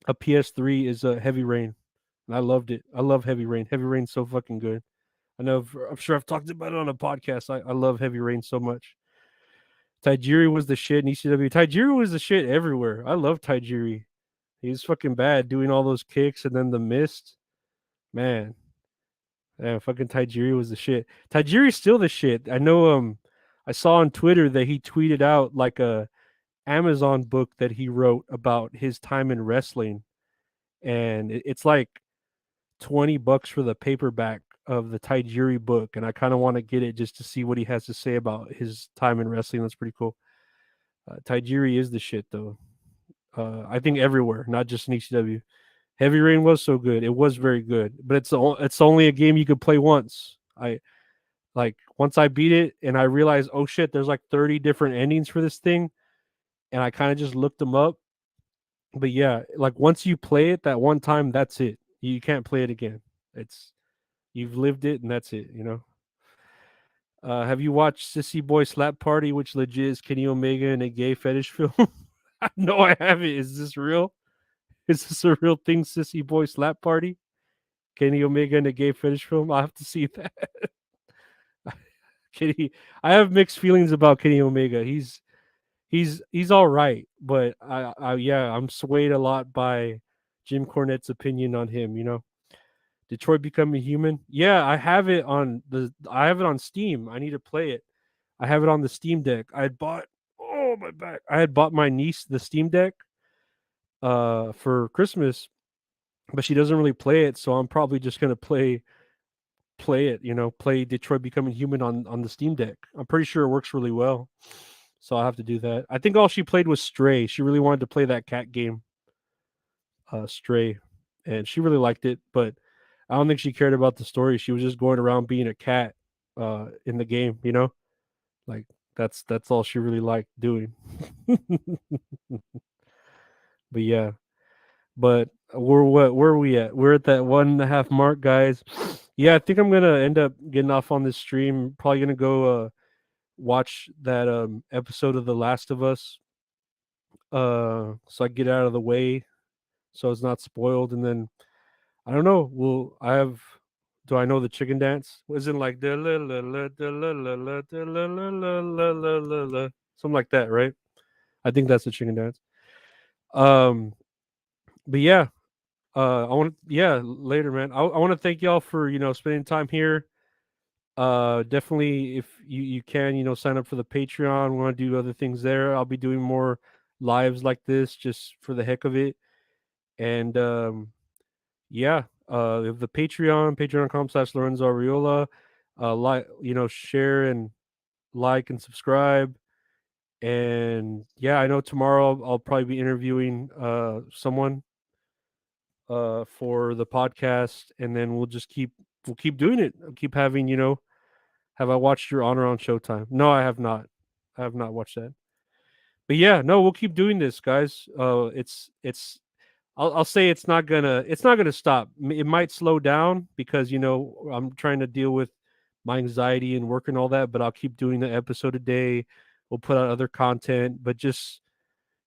a PS3 is Heavy Rain. And I loved it. I love Heavy Rain. Heavy Rain's so fucking good. I'm sure I've talked about it on a podcast. I love Heavy Rain so much. Tajiri was the shit in ECW. Tajiri was the shit everywhere. I love Tajiri. He's fucking bad doing all those kicks and then the mist. Man, yeah, fucking Tajiri was the shit. Tajiri's still the shit. I know I saw on Twitter that he tweeted out like a Amazon book that he wrote about his time in wrestling, and it's like $20 for the paperback of the Tajiri book, and I kind of want to get it just to see what he has to say about his time in wrestling. That's pretty cool. Tajiri is the shit though. I think everywhere, not just in ECW. Heavy Rain was so good. It was very good, but it's only a game you could play once. I like once I beat it and I realized, oh shit, there's like 30 different endings for this thing, and I kind of just looked them up. But yeah, like once you play it that one time, that's it. You can't play it again. It's You've lived it, and that's it. Have you watched Sissy Boy Slap Party, which legit is Kenny Omega in a gay fetish film? No, I haven't. Is this real? Is this a real thing, Sissy Boy Slap Party? Kenny Omega in a gay fetish film? I'll have to see that. Kenny, I have mixed feelings about Kenny Omega. He's all right, but yeah, I'm swayed a lot by Jim Cornette's opinion on him. Detroit Becoming Human. Yeah, I have it on Steam. I need to play it. I have it on the Steam Deck. I had bought oh my back. I had bought my niece the Steam Deck for Christmas, but she doesn't really play it, so I'm probably just gonna play it, play Detroit Becoming Human on the Steam Deck. I'm pretty sure it works really well. So I'll have to do that. I think all she played was Stray. She really wanted to play that cat game, Stray, and she really liked it, but I don't think she cared about the story. She was just going around being a cat in the game, Like that's all she really liked doing. But yeah, but where are we at? We're at that 1.5 mark, guys. Yeah, I think I'm gonna end up getting off on this stream. Probably gonna go watch that episode of The Last of Us so I get out of the way so it's not spoiled, and then I don't know. Well, I have. Do I know the chicken dance? Wasn't like the la la la the la la la the la la la la la la la something like that, right? I think that's the chicken dance. Um, but yeah, I want yeah later, man. I want to thank y'all for spending time here. Definitely, if you can sign up for the Patreon. We want to do other things there. I'll be doing more lives like this just for the heck of it, and yeah, if the patreon.com/Lorenzo Ariola, like share and like and subscribe. And yeah, I know tomorrow I'll probably be interviewing someone for the podcast, and then we'll keep doing it. I'll keep having have I watched Your Honor on Showtime? No, I have not. I have not watched that. But yeah, no, we'll keep doing this, guys. It's I'll say it's not gonna stop. It might slow down because I'm trying to deal with my anxiety and work and all that, but I'll keep doing the episode a day. We'll put out other content, but just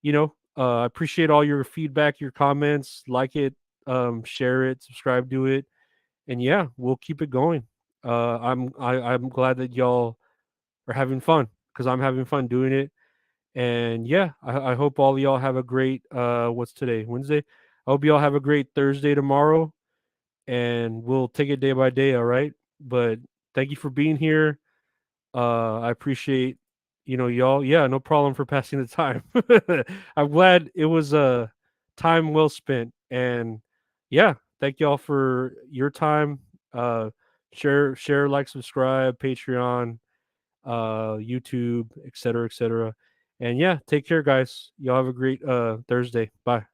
I appreciate all your feedback, your comments, like it, share it, subscribe to it, and yeah, we'll keep it going. I'm glad that y'all are having fun because I'm having fun doing it. And yeah, I hope all y'all have a great what's today? Wednesday. I hope y'all have a great Thursday tomorrow, and we'll take it day by day, all right? But thank you for being here. I appreciate y'all. Yeah, no problem for passing the time. I'm glad it was time well spent. And yeah, thank y'all for your time. Share, like, subscribe, Patreon, YouTube, etc., etc. And yeah, take care, guys. Y'all have a great Thursday. Bye.